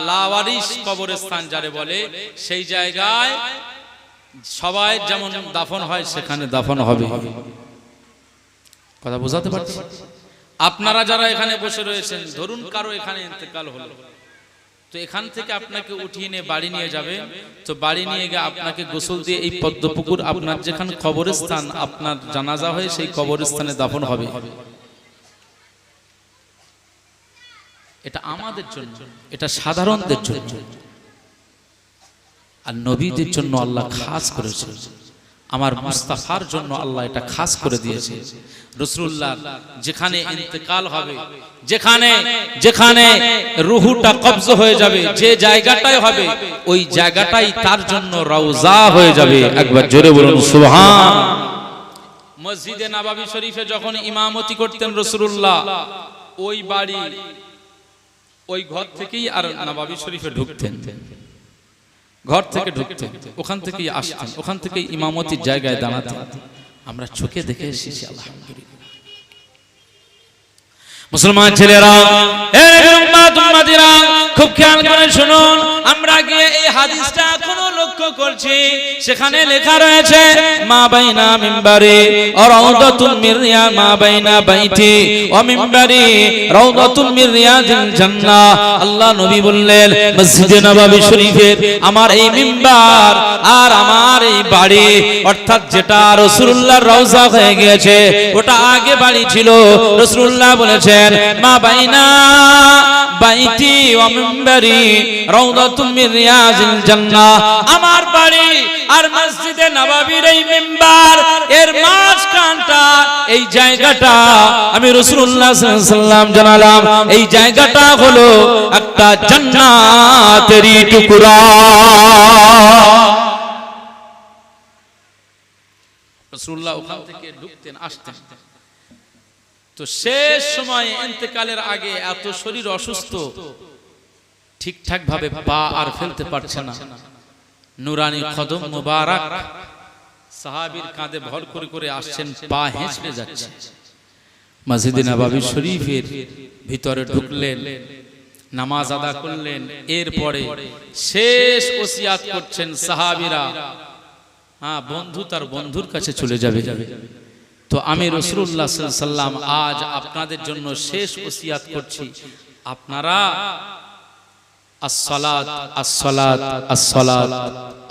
লাওয়ারিস কবরস্থান যারে বলে, সেই জায়গায় সবাই যেমন দাফন হয় সেখানে দাফন হবে। কথা বোঝাতে পারছি? আপনারা যারা এখানে বসে রয়েছেন, ধরুন কারো এখানে ইন্তেকাল হলো, তো এখান থেকে আপনাকে উঠিয়ে নিয়ে বাড়ি নিয়ে যাবে, তো বাড়ি নিয়ে গিয়ে আপনাকে গোসল দিয়ে এই পদ্মপুকুর আপনার যেখানে কবরস্থান, আপনার জানাজা হয়ে সেই কবরস্থানে দাফন হবে। এটা আমাদের জন্য, এটা সাধারণদের জন্য, আর নবীদের জন্য আল্লাহ খাস করেছে। আমার মুস্তাফার জন্য আল্লাহ এটা খাস করে দিয়েছে। রাসূলুল্লাহ যেখানে ইন্তেকাল হবে, যেখানে যেখানে রূহটা কবজ হয়ে যাবে, যে জায়গাটাই হবে ওই জায়গাটাই তার জন্য রওজা হয়ে যাবে। একবার জোরে বলুন সুবহান। মসজিদে নববী শরীফে যখন ইমামতি করতেন রাসূলুল্লাহ, ওই বাড়ি ওই ঘর থেকেই আর নববী শরীফে ঢুকতেন, ঘর থেকে ঢুকতেন, ওখান থেকেই আসতেন, ওখান থেকেই ইমামতির জায়গায় দাঁড়াতেন। আমরা চোখে দেখে এসেছি আলহামদুলিল্লাহ। মুসলমান ছেলেরা, খুব খেয়াল করে শুনুন, আমরা গিয়ে এই হাদিসটা এখনো লক্ষ্য করছি। সেখানে লেখা রয়েছে মা বাইনা মিম্বারি ওয়া রাউদাতুম মির রিয়া, মা বাইনা বাইতি ওয়া মিম্বারি রাউদাতুম মির রিয়াজিল জান্নাহ। আল্লাহ নবী বললেন, মসজিদে নববী শরীফের আমার এই মিম্বার আর আমার এই বাড়ি, অর্থাৎ যেটা রাসূলুল্লাহর রওজা হয়ে গিয়েছে, ওটা আগে বাড়ি ছিল। রাসূলুল্লাহ বলেছেন মা বাইনা বাইতি ওয়া মিম্বারি রাউদাতুম মির রিয়াজিল জান্নাহ। আমার বাড়ি আর মসজিদে নববীর এই মিম্বার, এর মাঝখানটা, এই জায়গাটা আমি রাসূলুল্লাহ সাল্লাল্লাহু আলাইহি ওয়াসাল্লাম জানালাম, এই জায়গাটা হলো একটা জান্নাতেরই টুকরা। রাসূলুল্লাহ ওখান থেকে ঢুকতেন, আসতেন। তো শেষ সময়ে ইন্তেকালের আগে এত শরীর অসুস্থ, ঠিকঠাক ভাবে পা আর ফেলতে পারছে না। নুরানি কদম মুবারক সাহাবীর কাঁধে ভর করে করে আসছেন, পা হেঁচড়ে যাচ্ছে। মসজিদে নববী শরীফের ভিতরে ঢুকলেন, নামাজ আদা করলেন, এরপরে শেষ ওসিয়াত করছেন সাহাবীরা, বন্ধু তার বন্ধুর কাছে চলে যাবে। তো আমি রাসূলুল্লাহ সাল্লাল্লাহু আলাইহি ওয়াসাল্লাম আজ আপনাদের জন্য শেষ ওসিয়াত করছি, আপনারা আসসালাত আসসালাত আসসালাত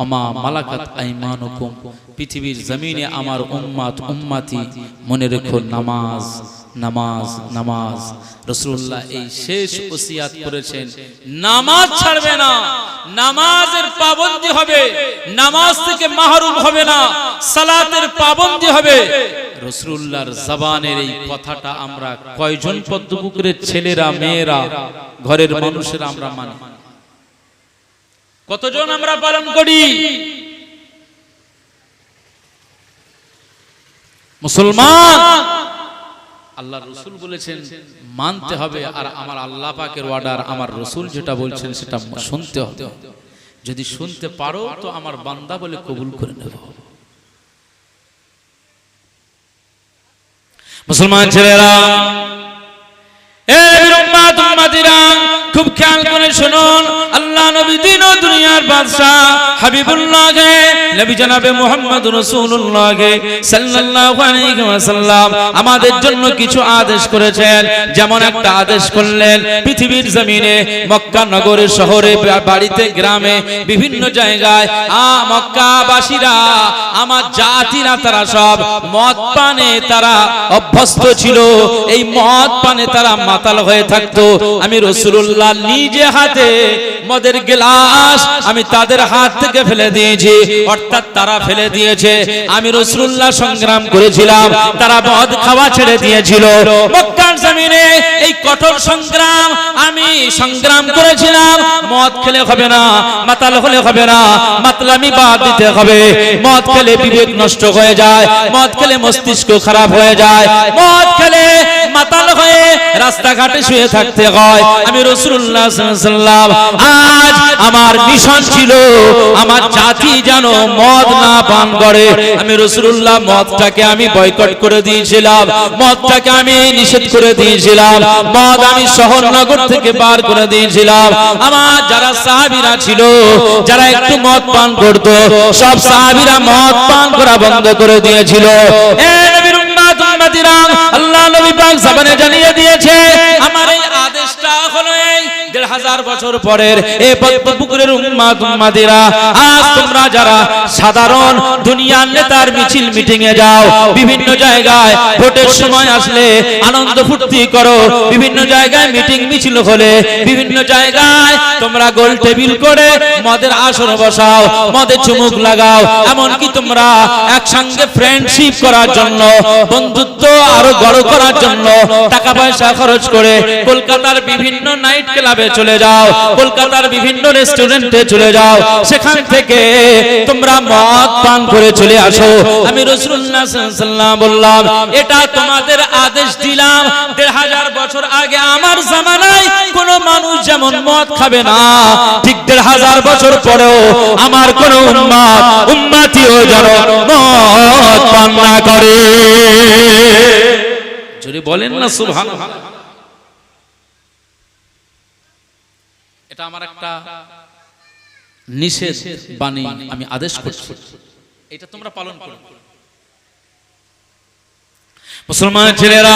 আমা মালাকাত আইমানুকুম, পৃথিবীর জমিনে আমার উম্মত উম্মতি, মনে রেখো নামাজ নামাজ নামাজ। রাসূলুল্লাহ এই শেষ ওসিয়াত করেছেন, নামাজ ছাড়বে না, নামাজের পাবন্দি হবে, নামাজ থেকে মাহরুম হবে না, সালাতের পাবন্দি হবে। রাসূলুল্লাহর জবানের এই কথাটা আমরা কয়জন পদ্মপুকুরের ছেলেরা, মেয়েরা, ঘরের মানুষেরা আমরা মানি? কতজন আমরা পালন করি? মুসলমান, আল্লাহর রাসূল বলেছেন মানতে হবে, আর আমার আল্লাহ পাকের অর্ডার, আমার রাসূল যেটা বলছেন সেটা শুনতে হবে। যদি শুনতে পারো তো আমার বান্দা বলে কবুল করে নেব। মুসলমান ছেলেরা, খুব খেয়াল করে শুনুন, আল্লাহ নবী দিন ও দুনিয়ার বাদশা হাবিবুল্লাহকে, নবী জনাবে মুহাম্মদ রাসূলুল্লাহকে সাল্লাল্লাহু আলাইহি ওয়াসাল্লাম আমাদের জন্য কিছু আদেশ করেছেন। যেমন একটা আদেশ করলেন, পৃথিবীর জমিনে মক্কা নগরে, শহরে, বাড়িতে, গ্রামে, বিভিন্ন জায়গায় মক্কাবাসীরা, আমার জাতিরা, তারা সব মদ পানে তারা অভ্যস্ত ছিল। এই মদ পানে তারা মাতাল হয়ে থাকতো। আমি রাসূলুল্লাহ নিজে হাতে মদের গ্লাস আমি তাদের হাত থেকে ফেলে দিয়েছি, অর্থাৎ তারা ফেলে দিয়েছে। আমি রাসূলুল্লাহ সংগ্রাম করেছিলাম, তারা মদ খাওয়া ছেড়ে দিয়েছিল। মক্কার জমিনে এই কঠোর সংগ্রাম আমি সংগ্রাম করেছিলাম। মদ খেলে হবে না, মাতাল হলে হবে না, মাতলামি বাদ দিতে হবে। মদ খেলে বিবেক নষ্ট হয়ে যায়, মদ খেলে মস্তিষ্ক খারাপ হয়ে যায়, মদ খেলে মাতাল হয়ে রাস্তাঘাটে শুয়ে থাকতে হয়। আমি রাসূলুল্লাহ সাল্লাল্লাহু আলাইহি ওয়াসাল্লাম, আজ আমার মিশন ছিল আমার জাতি জাতি যেন মদ না পান করে। আমি রাসূলুল্লাহ মদটাকে আমি বয়কট করে দিয়েছিলাম, মদটাকে আমি নিষেধ করে দিয়েছিলাম, মদ আমি শহরনগর থেকে বার করে দিয়েছিলাম। আমার যারা সাহাবীরা ছিল, যারা একটু মদ পান করত, সব সাহাবীরা মদ পান করা বন্ধ করে দিয়েছিল। এ নবীর উম্মত উম্মতিরা, আল্লাহ নবী পাক জবানে জানিয়ে দিয়েছে, আমার এই আদেশটা হলো এই ১৫০০ বছর পরের এই পদ্মপুকুরের উম্মত উম্মতিরা, আজ তোমরা যারা সাধারণ দুনিয়ার নেতার মিছিল মিটিং এ যাও, বিভিন্ন জায়গায় ভোটের সময় আসলে আনন্দ ফুর্তি করো, বিভিন্ন জায়গায় মিটিং মিছিল হলে বিভিন্ন জায়গায় তোমরা গোল টেবিল করে মদের আসর বসাও, মদে চুমুক লাগাও, এমনকি তোমরা একসঙ্গে ফ্রেন্ডশিপ করার জন্য, বন্ধুত্ব আরো গড় করার জন্য টাকা পয়সা খরচ করে কলকাতার বিভিন্ন নাইট ক্লাবে চলে যাও, কলকাতার বিভিন্ন রেস্টুরেন্টে চলে যাও, সেখান থেকে তোমরা মদ পান করে চলে আসো। আমি রাসূলুল্লাহ সাল্লাল্লাহু আলাইহি ওয়াসাল্লাম বললাম, এটা তোমাদের আদেশ দিলাম। ১৫০০ বছর আগে আমার জামানায় কোন মানুষ যেমন মদ খাবে না, ঠিক ১৫০০ বছর পরেও আমার কোন উম্মতিও যেন মদ পান না করে। যদি বলেন না সুবহানাল্লাহ। এটা আমার একটা নিষেধ বাণী, আমি আদেশ করছি, এটা তোমরা পালন করো। মুসলমান ছেলেরা,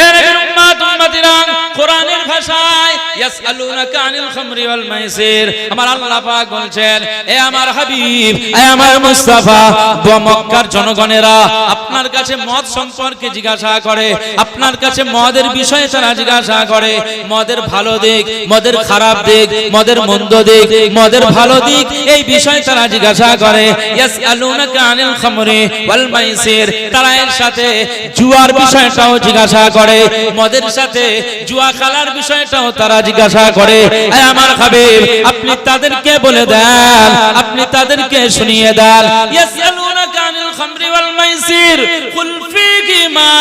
এর উম্মত উম্মতিরা, কোরআনের ভাষায় ইয়াসআলুনাকা আনিল খামরি ওয়াল মাইসির, আমার আল্লাহ পাক বলছেন, এ আমার হাবিব, এ আমার মুস্তাফা, মক্কার জনগণেরা আপনার কাছে মদ সম্পর্কে জিজ্ঞাসা করে, আপনার কাছে মদের বিষয়ে তারা জিজ্ঞাসা করে, মদের ভালো দিক, মদের খারাপ দিক, মদের মন্দ দিক, মদের ভালো দিক, এই বিষয়ে তারা জিজ্ঞাসা করে। ইয়াসআলুনাকা আনিল খামরি ওয়াল মাইসির, তারা এর সাথে জুয়ার বিষয়টাও জিজ্ঞাসা করে, মদের সাথে জুয়া খেলার বিষয়টাও তারা জিজ্ঞাসা করে। এ আমার হাবিব, আপনি তাদেরকে বলে দেন, আপনি তাদেরকে শুনিয়ে দেন। ইয়াসআলুনাকা আনিল খামরি ওয়াল মাইসির কুল ফীহিমা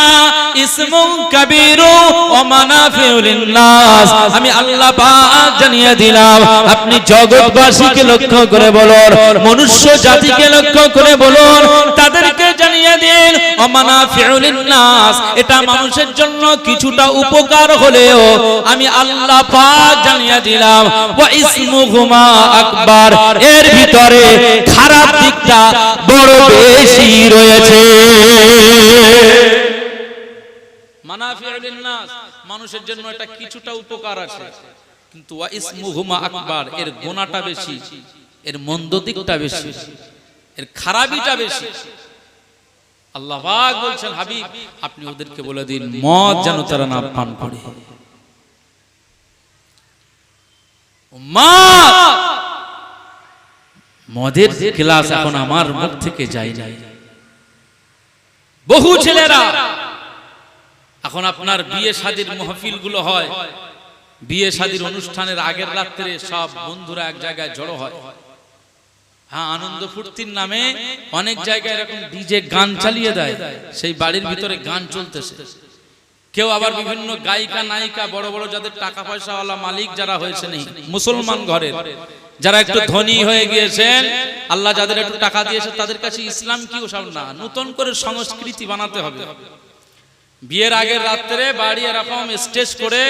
ইসমুন কাবীরু ওয়া মানাফিউ লিন-নাস, আমি আল্লাহ পাক জানিয়ে দিলাম, আপনি জগৎবাসীকে লক্ষ্য করে বলুন, মনুষ্য জাতিকে লক্ষ্য করে বলুন, তাদেরকে জানিয়ে দিন, ওয়া মানাফিউ লিন-নাস, এটা মানুষের জন্য কিছুটা উপকার হলেও আমি আল্লাহ পাক জানিয়ে দিলাম, ওয়া ইসমুহুমা আকবার, এর ভিতরে খারাপ দিকটা বড় বেশি রয়েছে। মানাফিউ লিন-নাস, মানুষের জন্য এটা কিছুটা উপকার আছে, কিন্তু ওয়া ইসমুহুমা আকবার, এর গুনাহটা বেশি, এর মন্দ দিকটা বেশি, এর খারাপিটা বেশি। আল্লাহ পাক বলছেন, হাবিব আপনি ওদেরকে বলে দিন মদ যেন তারা না পান করে। মদের গ্লাস এখন আমার মুখ থেকে যায় না। বহু ছেলেরা এখন আপনার বিয়ে শাদীর মাহফিল গুলো হয়, বিয়ে শাদীর অনুষ্ঠানের আগের রাত্রে সব বন্ধুরা এক জায়গায় জড়ো হয়, হ্যাঁ আনন্দ ফুর্তির নামে অনেক জায়গায় এরকম ডিজে গান চালিয়ে দেয়, সেই বাড়ির ভিতরে গান চলতেছে। কেউ আবার বিভিন্ন গায়িকা নায়িকা, বড় বড় যাদের টাকা পয়সাওয়ালা মালিক যারা হয়েছেন, মুসলমান ঘরের যারা একটু ধনী হয়ে গিয়েছেন, আল্লাহ যাদের একটু টাকা দিয়েছে, তাদের কাছে ইসলাম কি ওসব না, নতুন করে সংস্কৃতি বানাতে হবে। বিয়ের আগের রাত্রে বাড়ি এরকম স্টেজ করে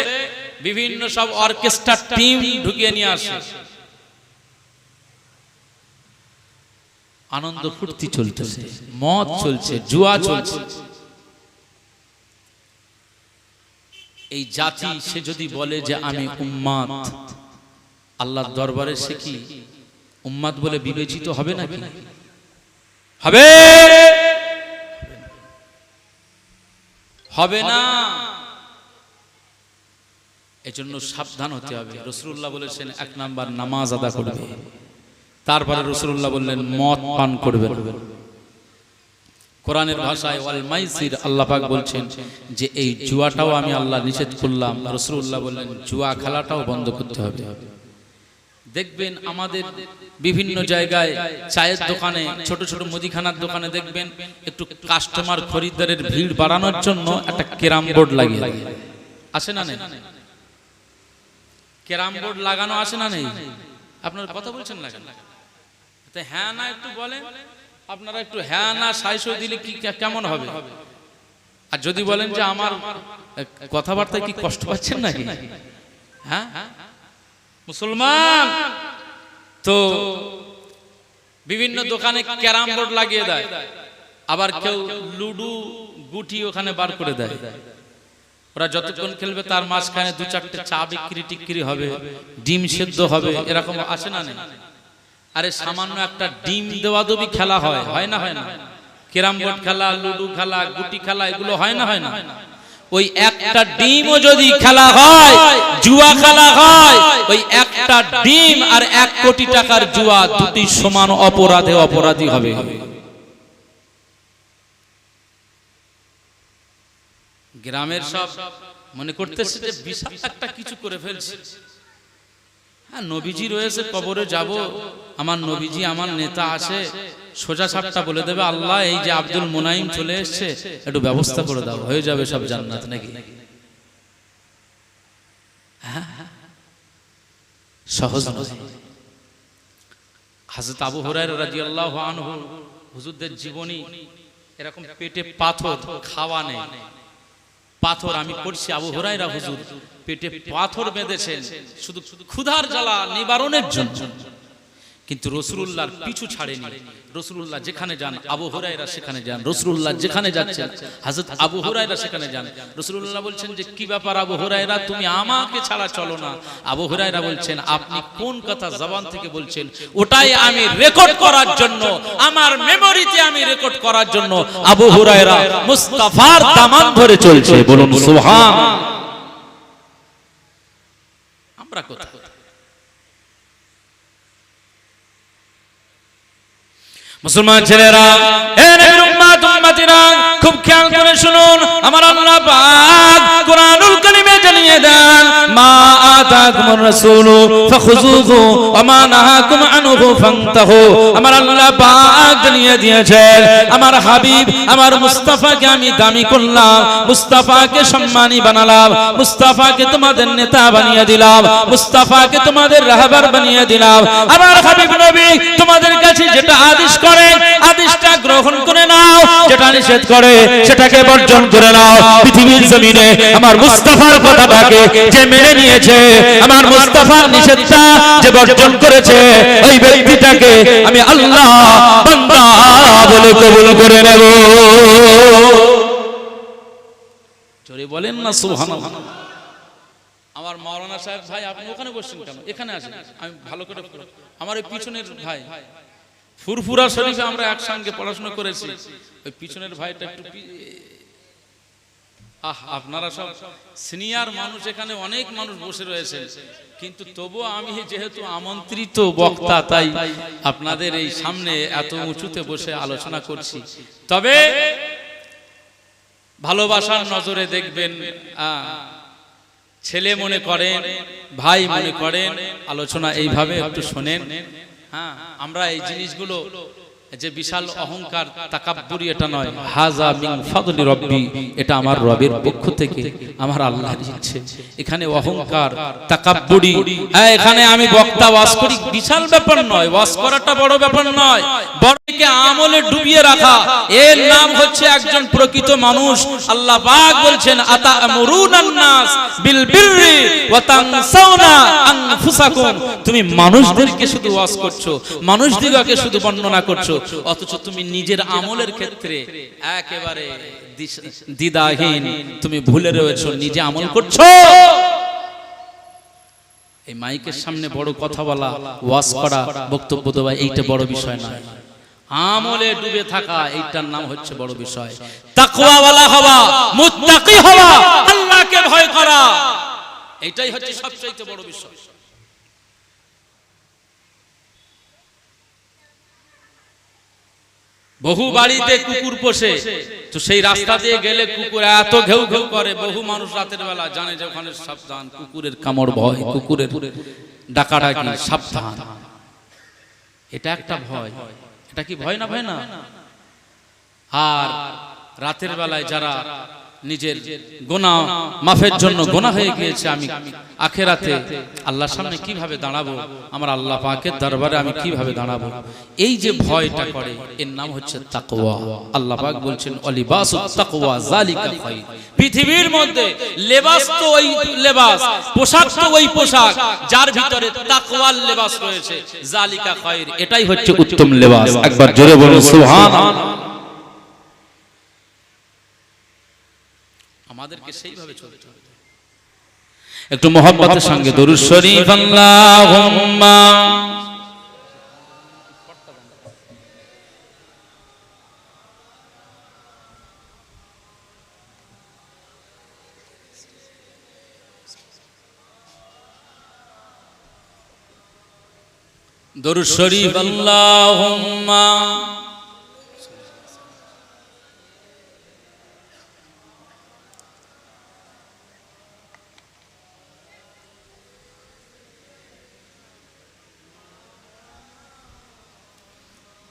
বিভিন্ন সব অর্কেস্ট্রা টিম ঢুকিয়ে নিয়ে আসে, আনন্দ ফুর্তি চলতেছে, মদ চলছে, জুয়া চলছে। এই জাতি সে যদি বলে যে আমি উম্মাত, আল্লাহর দরবারে সে কি উম্মাত বলে বিবেচিত হবে নাকি? হবে? হবে না। এজন্য সাবধান হতে হবে। রাসূলুল্লাহ বলেছেন ১ নাম্বার নামাজ আদা করবে, তারপরে রাসূলুল্লাহ বললেন মদ পান করবে। কোরআনের ভাষায় ওয়াল মাইসির, আল্লাহ পাক বলছেন যে এই জুয়াটাও আমি আল্লাহ নিষেধ করলাম। রাসূলুল্লাহ বললেন জুয়া খেলাটাও বন্ধ করতে হবে। দেখবেন আমাদের বিভিন্ন জায়গায় চায়ের দোকানে, ছোট ছোট মুদিখানার দোকানে দেখবেন একটু কাস্টমার খরিদ্দারের ভিড় বাড়ানোর জন্য একটা ক্যারাম বোর্ড লাগিয়ে আসে না নেই? ক্যারাম বোর্ড লাগানো আসে না নেই? আপনার কথা বলছেন লাগানো, তো হ্যাঁ না একটু বলেন, আপনারা একটু হ্যাঁ না সাইসো দিলে কি কেমন হবে? আর যদি বলেন যে আমার কথাবার্তায় কি কষ্ট পাচ্ছেন নাকি, হ্যাঁ মুসলমান তো বিভিন্ন দোকানে ক্যারাম বোর্ড লাগিয়ে দেয়, আবার কেউ লুডু গুটি ওখানে বার করে দেয়। ওরা যতক্ষণ খেলবে তার মাঝখানে দু চারটে চা বিক্রি টিক্রি হবে, ডিম সেদ্ধ হবে, এরকম আসে না? আরে সামান্য একটা ডিম দেওয়া দেবি খেলা হয়, হয় না? হয় না? ক্যারাম বোর্ড খেলা, লুডু খেলা, গুটি খেলা, এগুলো হয় না? হয় না? ওই একটা ডিমও যদি খেলা হয়, জুয়া খেলা হয়, ওই একটা ডিম আর 1 কোটি টাকার জুয়া দুটি সমান অপরাধী হবে। গ্রামের সব মনে করতেছে যে বিশাল একটা কিছু করে ফেলছে। হ্যাঁ, নবীজি রয়েছে, কবরে যাব, আমার নবীজি আমার নেতা আছে, সোজা সাপটা বলে দেবে, আল্লাহ এই যে আব্দুল মুনাইম চলে এসছে, একটু ব্যবস্থা করে দাও, হয়ে যাবে সব জান্নাত নাকি? সহজ নয়। হযরত আবু হুরায়রা রাদিয়াল্লাহু আনহু হুজুরদের জীবনী এরকম পেটে পাথর, খাওয়া নেই, পাথর আমি পড়ছি, আবু হুরায়রা হুজুর পেটে পাথর বেঁধেছেন শুধু ক্ষুধার জ্বালা নিবারণের জন্য, কিন্তু রাসূলুল্লাহর পিছু ছাড়েনি। রাসূলুল্লাহ যেখানে যান আবু হুরায়রা সেখানে যান, রাসূলুল্লাহ যেখানে যাচ্ছেন হযরত আবু হুরায়রা সেখানে যান। রাসূলুল্লাহ বলছেন যে কি ব্যাপার আবু হুরায়রা, তুমি আমাকে ছাড়া চলো না? আবু হুরায়রা বলছেন, আপনি কোন কথা জবান থেকে বলছেন ওটাই আমি রেকর্ড করার জন্য, আমার মেমোরিতে আমি রেকর্ড করার জন্য আবু হুরায়রা মুস্তাফার দামান ধরে চলছে। বলুন সুবহানাল্লাহ। আমরা কোথায়? মুসলমান ছেলেরা, হে নবীর উম্মত উম্মতিরা, খুব খেয়াল করে শুনুন, আমার আল্লাহ পাক কুরআনুল কারীমে জানিয়ে দেন, মা আতাকুমুর রাসূলু ফাখুযুহু ওয়া মা নাহাকুম আনহু ফান্তাহু। আমার আল্লাহ পাক জানিয়ে দিয়েছেন, আমার হাবিব আমার মুস্তাফাকে আমি দামি করলাম, মুস্তাফাকে সম্মানী বানালাম, মুস্তাফাকে তোমাদের নেতা বানিয়ে দিলাম, মুস্তাফাকে তোমাদের রাহবার বানিয়ে দিলাম। আমার হাবিব নবী তোমাদের কাছে যেটা আদেশ করে আদেশটা গ্রহণ করে নাও, যেটা নিষেধ করে সেটাকে বর্জন করে নাও। পৃথিবীর জমিনে আমার মুস্তাফার কথাটাকে যে মেনে নিয়েছে, আমার মুস্তাফার নিষেধটা যে বর্জন করেছে, ওই ব্যক্তিটাকে আমি আল্লাহ বান্দা বলে কবুল করে নেব। জোরে বলেন না সুবহানাল্লাহ। আমার মাওলানা সাহেব ভাই, আপনি ওখানে বসছেন কেন? এখানে আসেন, আমি ভালো করে, আমার ওই পিছনের ভাই ফুরফুরা শরীফে আমরা একসঙ্গে পড়াশোনা করেছি, ওই পিছনের ভাইটা একটু আপনারা সব সিনিয়র মানুষ, এখানে অনেক মানুষ বসে রয়েছে, কিন্তু তবু আমি যেহেতু আমন্ত্রিত বক্তা, তাই আপনাদের এই সামনে এত উঁচুতে বসে আলোচনা করছি। তবে ভালোবাসার নজরে দেখবেন, ছেলে মনে করেন, ভাই মনে করেন, আলোচনা এইভাবে একটু শোনেন। হ্যাঁ, আমরা এই জিনিসগুলো যে বিশাল অহংকার তাকাব্বুরি এটা নয়, হাজা মিন ফাদলি রব্বি, এটা আমার রবের পক্ষ থেকে আমার আল্লাহর ইচ্ছে। এখানে অহংকার তাকাব্বুরি, এখানে আমি বক্তা ওয়াজ করি বিশাল ব্যাপার নয়, ওয়াজ করাটা বড় ব্যাপার নয়, বড়কে আমলে ডুবিয়ে রাখা এর নাম হচ্ছে একজন প্রকৃত মানুষ। আল্লাহ পাক বলছেন, আতা'মুরুনান নাস বিল বিররি ওয়া তানসাউনা আনফুসাকুম, তুমি মানুষদেরকে শুধু ওয়াজ করছো, মানুষদিগকে শুধু বর্ণনা করছো, অথচ তুমি নিজের আমলের ক্ষেত্রে একেবারে দ্বিধাহীন, তুমি ভুলে রয়েছো, নিজে আমল করছো। এই মাইকের সামনে বড় কথা বলা, ওয়াজ করা, বক্তব্য দেওয়া এইটা বড় বিষয় নয়, আমলে ডুবে থাকা এইটার নাম হচ্ছে বড় বিষয়। তাকওয়াওয়ালা হওয়া, মুত্তাকি হওয়া, আল্লাহকে ভয় করা, এইটাই হচ্ছে সবচেয়ে বড় বিষয়। বহু বাড়িতে কুকুর পোষে, তো সেই রাস্তা দিয়ে গেলে কুকুর এত ঘেউ ঘেউ করে, বহু মানুষ রাতের বেলা জানে যে ওখানে সাবধান, কুকুরের কামড় ভয়, কুকুরের ডাকাডাকি সাবধান, এটা একটা ভয়। এটা কি ভয় না? ভয় না। আর রাতের বেলায় যারা নিজের গুনাহ মাফের জন্য গুনাহ হয়ে গিয়েছে, আমি আখিরাতে আল্লাহর সামনে কিভাবে দাঁড়াবো, আমার আল্লাহ পাকের দরবারে আমি কিভাবে দাঁড়াবো, এই যে ভয়টা করে, এর নাম হচ্ছে তাকওয়া। আল্লাহ পাক বলছেন অলিবাসুত তাকওয়া যালিকা খায়র। পৃথিবীর মধ্যে লেবাস তো ওই লেবাস, পোশাক তো ওই পোশাক, যার ভিতরে তাকওয়ার লেবাস রয়েছে, যালিকা খায়র, এটাই হচ্ছে উত্তম লেবাস। একবার জোরে বলুন সুবহানাল্লাহ। আমাদেরকে সেইভাবে চলতে হবে। একটু মোহাব্বতের সঙ্গে দরুদ শরীফ আল্লাহুম্মা দরুদ শরীফ আল্লাহুম্মা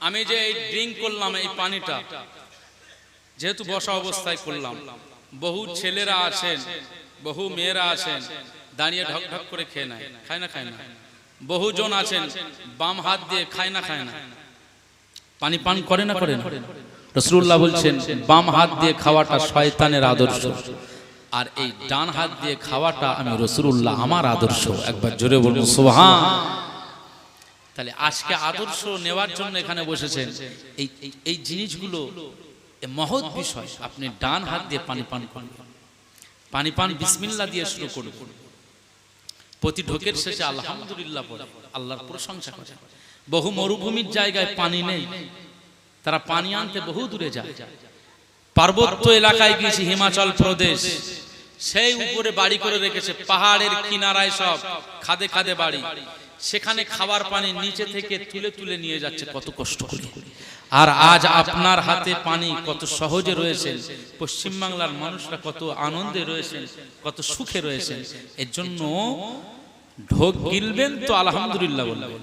আমি যে এই ড্রিঙ্ক করলাম, এই পানিটা যেহেতু বসা অবস্থায় করলাম, বহু ছেলেরা আছেন, বহু মেয়েরা আছেন দাঁড়িয়ে ঢক ঢক করে খেয়ে নেয়, খায় না খায় না। বহুজন আছেন বাম হাত দিয়ে খায় না খায় না, পানি পান করে না করে না। রাসূলুল্লাহ বলছেন বাম হাত দিয়ে খাওয়াটা শয়তানের আদর্শ, আর এই ডান হাত দিয়ে খাওয়াটা আমি রাসূলুল্লাহ আমার আদর্শ। একবার জোরে বলুন সুবহান। তাহলে আজকে আদর্শ নেওয়ার জন্য এখানে বসেছেন, এই জিনিসগুলো মহৎ বিষয়। আপনি ডান হাত দিয়ে পানি পান করবেন, পানি পান বিসমিল্লাহ দিয়ে শুরু করবেন, প্রতি ঢোকের শেষে আলহামদুলিল্লাহ বলে আল্লাহর প্রশংসা করে। বহু মরুভূমির জায়গায় পানি নেই, তারা পানি আনতে বহু দূরে যায়। পার্বত্য এলাকায় গিয়েছি, হিমাচল প্রদেশ, সেই উপরে বাড়ি করে রেখেছে, পাহাড়ের কিনারায় সব খাদে খাদে বাড়ি, সেখানে খাবার পানি নিচে থেকে তুলে তুলে নিয়ে যাচ্ছে কত কষ্ট করে। আর আজ আপনার হাতে পানি কত সহজে রয়েছে, পশ্চিমবাংলার মানুষরা কত আনন্দে রয়েছেন, কত সুখে রয়েছেন। এর জন্য ঢোক গিলবেন তো আলহামদুলিল্লাহ বলবেন,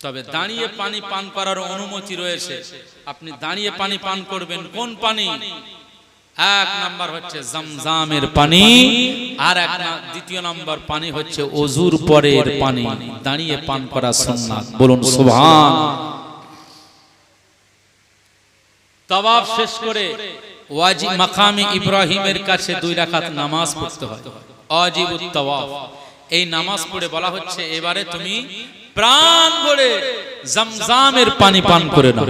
তবে দাঁড়িয়ে পানি পান করার অনুমতি রয়েছে। আপনি দাঁড়িয়ে পানি পান করবেন। কোন পানি? এক নাম্বার হচ্ছে জমজমের পানি, আর দ্বিতীয় নাম্বার পানি হচ্ছে ওযুর পরের পানি। দাঁড়িয়ে পান করা সুন্নাত, বলুন সুবহান। তাওয়াফ শেষ করে ওয়াজিব মাকামে ইব্রাহিমের কাছে 2 রাকাত নামাজ পড়তে হয়, ওয়াজিবুত তাওয়াফ। এই নামাজ পড়ে বলা হচ্ছে এবারে তুমি প্রাণ ভরে জমজমের পানি পান করে নাও।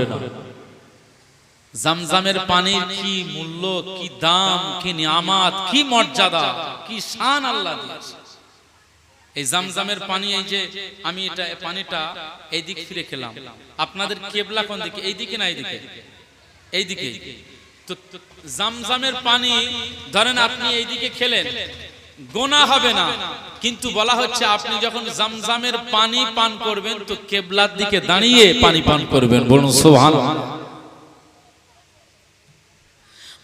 জমজমের পানির কি মূল্য, কি দাম, কি নিয়ামত, কি মর্যাদা, কি শান আল্লাহ দিয়েছে। এই জমজমের পানি, এই যে আমি এটা পানিটা এই দিক ফিরে খেলাম, আপনাদের কিবলা কোন দিকে? এই দিকে না এই দিকে? এই দিকে। তো জমজমের পানি ধরেন আপনি এই দিকে খেলেন, গোনাহ হবে না, কিন্তু বলা হচ্ছে আপনি যখন জমজমের পানি পান করবেন তো কিবলার দিকে দাঁড়িয়ে পানি পান করবেন, বলুন সুবহানাল্লাহ।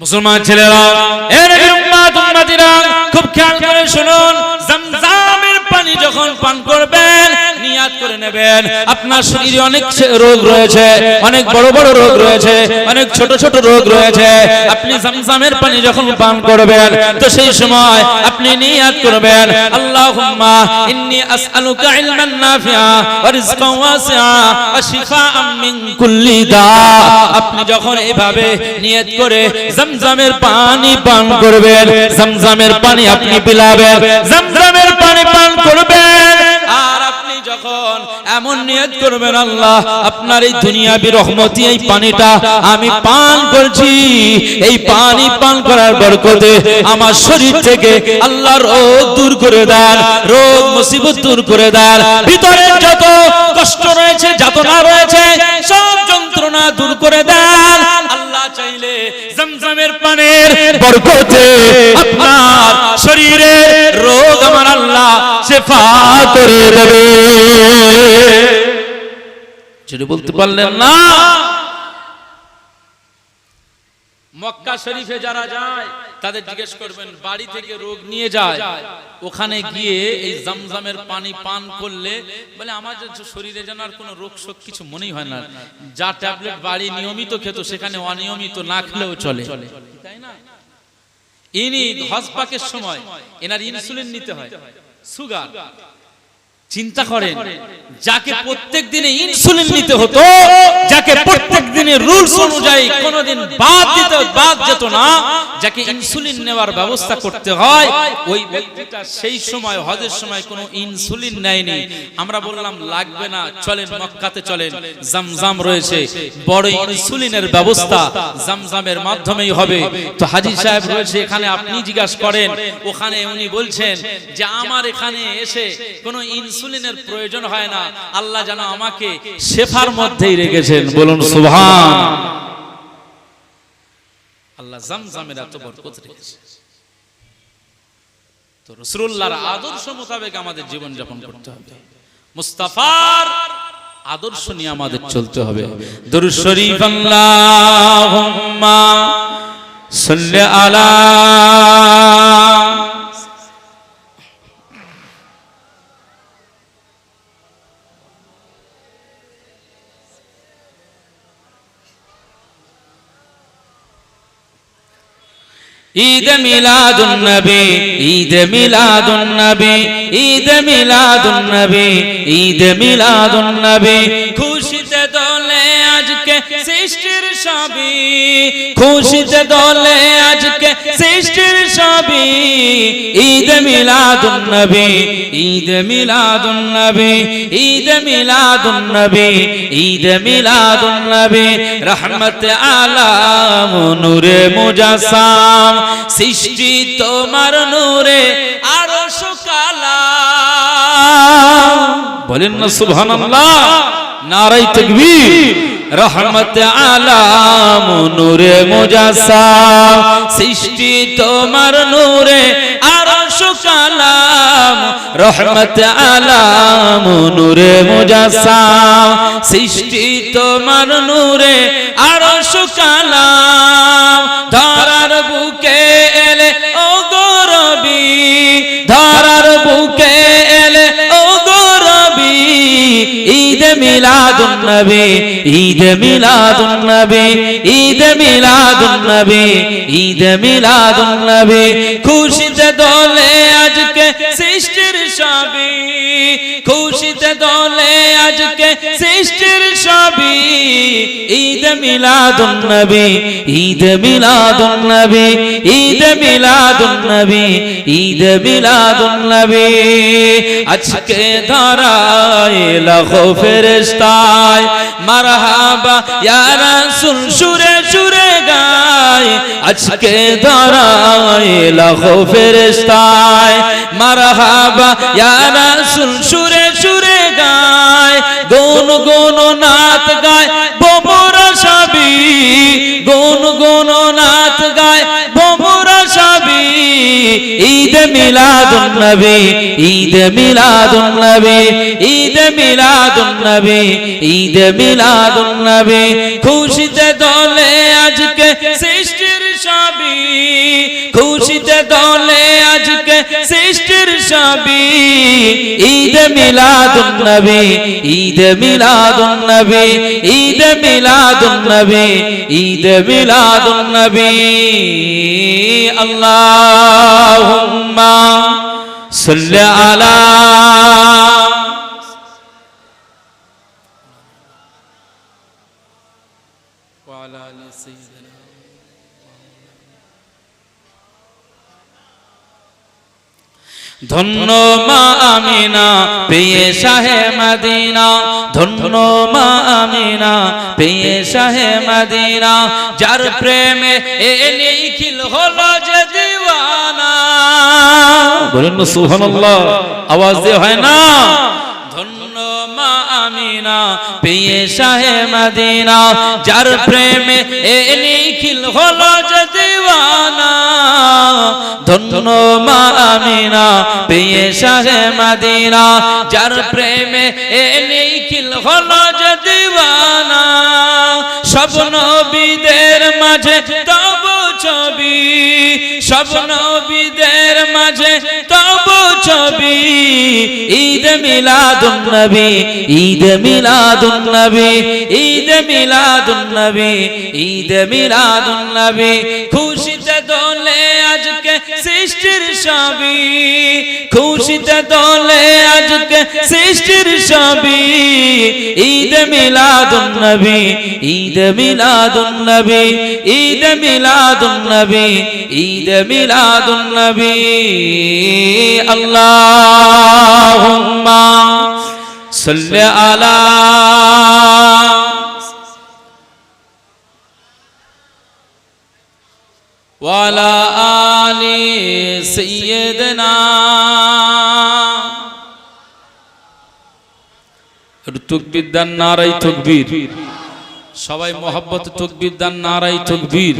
মুসলমান ছেলেরা, এ নবীর উম্মত উম্মতিরা, খুব খেয়াল করে শুনুন, জমজমের পানি যখন পান করবেন নিয়াত করে নেবেন আপনার শরীরে অনেক রোগ রয়েছে, অনেক বড় বড় রোগ রয়েছে, অনেক ছোট ছোট রোগ রয়েছে। আপনি জমজমের পানি যখন পান করবেন তো সেই সময় আপনি নিয়াত করবেন আল্লাহুম্মা ইন্নী আসআলুকা ইলমান নাফিআ ওয়া রিজকান ওয়াসিআ ওয়া শিফাআম মিন কুল্লি দা। আপনি যখন এইভাবে নিয়াত করে জমজমের পানি পান করবেন, জমজমের পানি আপনি পিলাবেন, জমজমের পানি পান করবেন, আর আপনি যখন এমন নিয়ত করবেন আল্লাহ আপনার এই দুনিয়াবি রহমতি এই পানিটা আমি পান করছি, এই পানি পান করার বরকতে আমার শরীর থেকে আল্লাহ রোগ দূর করে দেন, রোগ মুসিবত দূর করে দেন, ভিতরে যত কষ্ট রয়েছে, যাতনা রয়েছে, সব যন্ত্রণা দূর করে দেন। আল্লাহ চাইলে জমজমের পানির বরকতে আপনার শরীরের রোগ আমার আল্লাহ শিফা করে দেবে। যদি বলতে পারলেন না, মক্কা শরীফে যারা যায় তাদের জিজ্ঞেস করবেন বাড়ি থেকে রোগ নিয়ে যায়, ওখানে গিয়ে এই জমজমের পানি পান করলে বলে আমার শরীরে যেন আর কোনো রোগ শোক কিছু মনেই হয় না। যা ট্যাবলেট বাড়ি নিয়মিত খেত সেখানে অনিয়মিত না খেলেও চলে, তাই না? ইনি হজ পাকের সময় এনার ইনসুলিন নিতে হয়, সুগার। চিন্তা করেন, যাকে প্রত্যেক দিনে ইনসুলিন নিতে হতো, যাকে প্রত্যেক দিনে রুলস অনুযায়ী কোনোদিন বাদ যেত না, যাকে ইনসুলিন নেওয়ার ব্যবস্থা করতে হয়, ওই ব্যক্তিটা সেই সময় হজের সময় কোনো ইনসুলিন নেয়নি। আমরা বললাম লাগবে না, চলেন মক্কাতে চলেন, জামজাম রয়েছে, বড় ইনসুলিনের ব্যবস্থা জামজামের মাধ্যমেই হবে। তো হাজী সাহেব রয়েছে এখানে, আপনি জিজ্ঞাসা করেন, ওখানে উনি বলছেন যে আমার এখানে এসে কোনো ইনসুলিনের প্রয়োজন হয় না, আল্লাহ যেন আমাকে শেফার মধ্যেই রেখেছেন। বলুন সুবহান। আল্লাহ জামজামের এত বরকত রেখেছে। তো রাসূলুল্লাহর আদর্শ মোতাবেক আমাদের জীবন যাপন করতে হবে, মুস্তাফার আদর্শ নিয়ে আমাদের চলতে হবে। দরুদ শরীফ আল্লাহুম্মা সাল্লি আলা ঈদ মিলাদুন নবী, ঈদ মিলাদুন নবী, ঈদ মিলাদুন নবী, ঈদ মিলাদুন নবী। খুশিতে দোলে আজকে সৃষ্টির সবই, খুশিতে দোলে আজকে সৃষ্টির সবই। ঈদ মিলাদুন নবী, ঈদ মিলাদুন নবী, ঈদ মিলাদুন নবী, ঈদ মিলাদুন নবী। রহমত আলাম নূরে মুজাসসাম, সৃষ্টি তোমার নূরে আরশ কালাম। বলেন না সুবহানাল্লাহ, নারায়ে তাকবীর। রহমত আলাম নূরে মুজাসসাম, সৃষ্টি তোমার নূরে আরশ কালাম। রহমত আলাম নূরে মুজাসসাম, সৃষ্টি তোমার নূরে আরশ কালাম। ধরার বুকে এলে ও গরবি, ধরার বুকে এলে ও গরবি। ঈদ মিলাদুন নবী, ঈদ মিলাদুন নবী, ঈদ মিলাদুন নবী, ঈদ মিলাদুন নবী। খুশিতে দোলে আজকে সৃষ্টির সবই, খুশিতে দোলে আজকে সৃষ্টির সবই। ঈদ মিলাদুন নবী, ঈদ মিলাদুন নবী, ঈদ মিলাদুন নবী, ঈদ মিলাদুন নবী। আজকে ধরায় লাখো ফেরেশতায় মারহাবা ইয়া রাসূল সুরে সুরে গায়। আজকে ধরায় লাখো ফেরেশতায় মারহাবা ইয়া রাসূল সুরে সুরে গায়। গুন গুন নাত গায় ভোমরা সবই, গুন গুন নাত গায় ভোমরা সবই। ঈদ মিলাদুন নবী, ঈদ মিলাদুন নবী, ঈদ মিলাদুন নবী, ঈদ মিলাদুন নবী। খুশিতে দোলে আজকে সৃষ্টির সবই, খুশিতে দোলে আজকে সৃষ্টির সবই। ঈদ মিলাদুন নবী, ঈদ মিলাদুন নবী, ঈদ মিলাদুন নবী, ঈদ মিলাদুন নবী। আল্লাহুম্মা সাল্লি আলা ওয়া আলা আলি সাইয়্যিদিনা। ধন্য মা আমিনা পেয়ে শাহে মদিনা, ধন্য মা আমিনা পেয়ে শাহে মদিনা। যার প্রেমে এ নিখিল হলো যে দিওয়ানা। বলেন না সুবহানাল্লাহ, আওয়াজ দিয়ে হয় না? ধন্য মা আমিনা পেয়ে শাহে মদিনা, যার প্রেমে এ নিখিল হলো যে দিওয়ানা। ধন্য মা আমিনা পেয়ে শাহে মদিনা, যার প্রেমে এ নিখিল হলো যে দিওয়ানা। সব নবীদের মাঝে তব ছবি, সব নবীদের মাঝে তব ছবি। ঈদ মিলাদুন নবী, ঈদ মিলাদুন নবী, ঈদ মিলাদুন নবী, ঈদ মিলাদুন নবী। খুশিতে দোলে আজকে সৃষ্টির সবই, খুশিতে দোলে আজকে সৃষ্টির সবই। ঈদ মিলাদুন নবী, ঈদ মিলাদুন নবী, ঈদ মিলাদুন নবী, ঈদ মিলাদুন নবী। আল্লাহুম্মা সাল্লি আলা ওয়ালা আলি সাইয়্যিদিনা। তাকবীর দান, নারায়ে তাকবীর। সবাই মোহাব্বত তাকবীর দান, নারায়ে তাকবীর।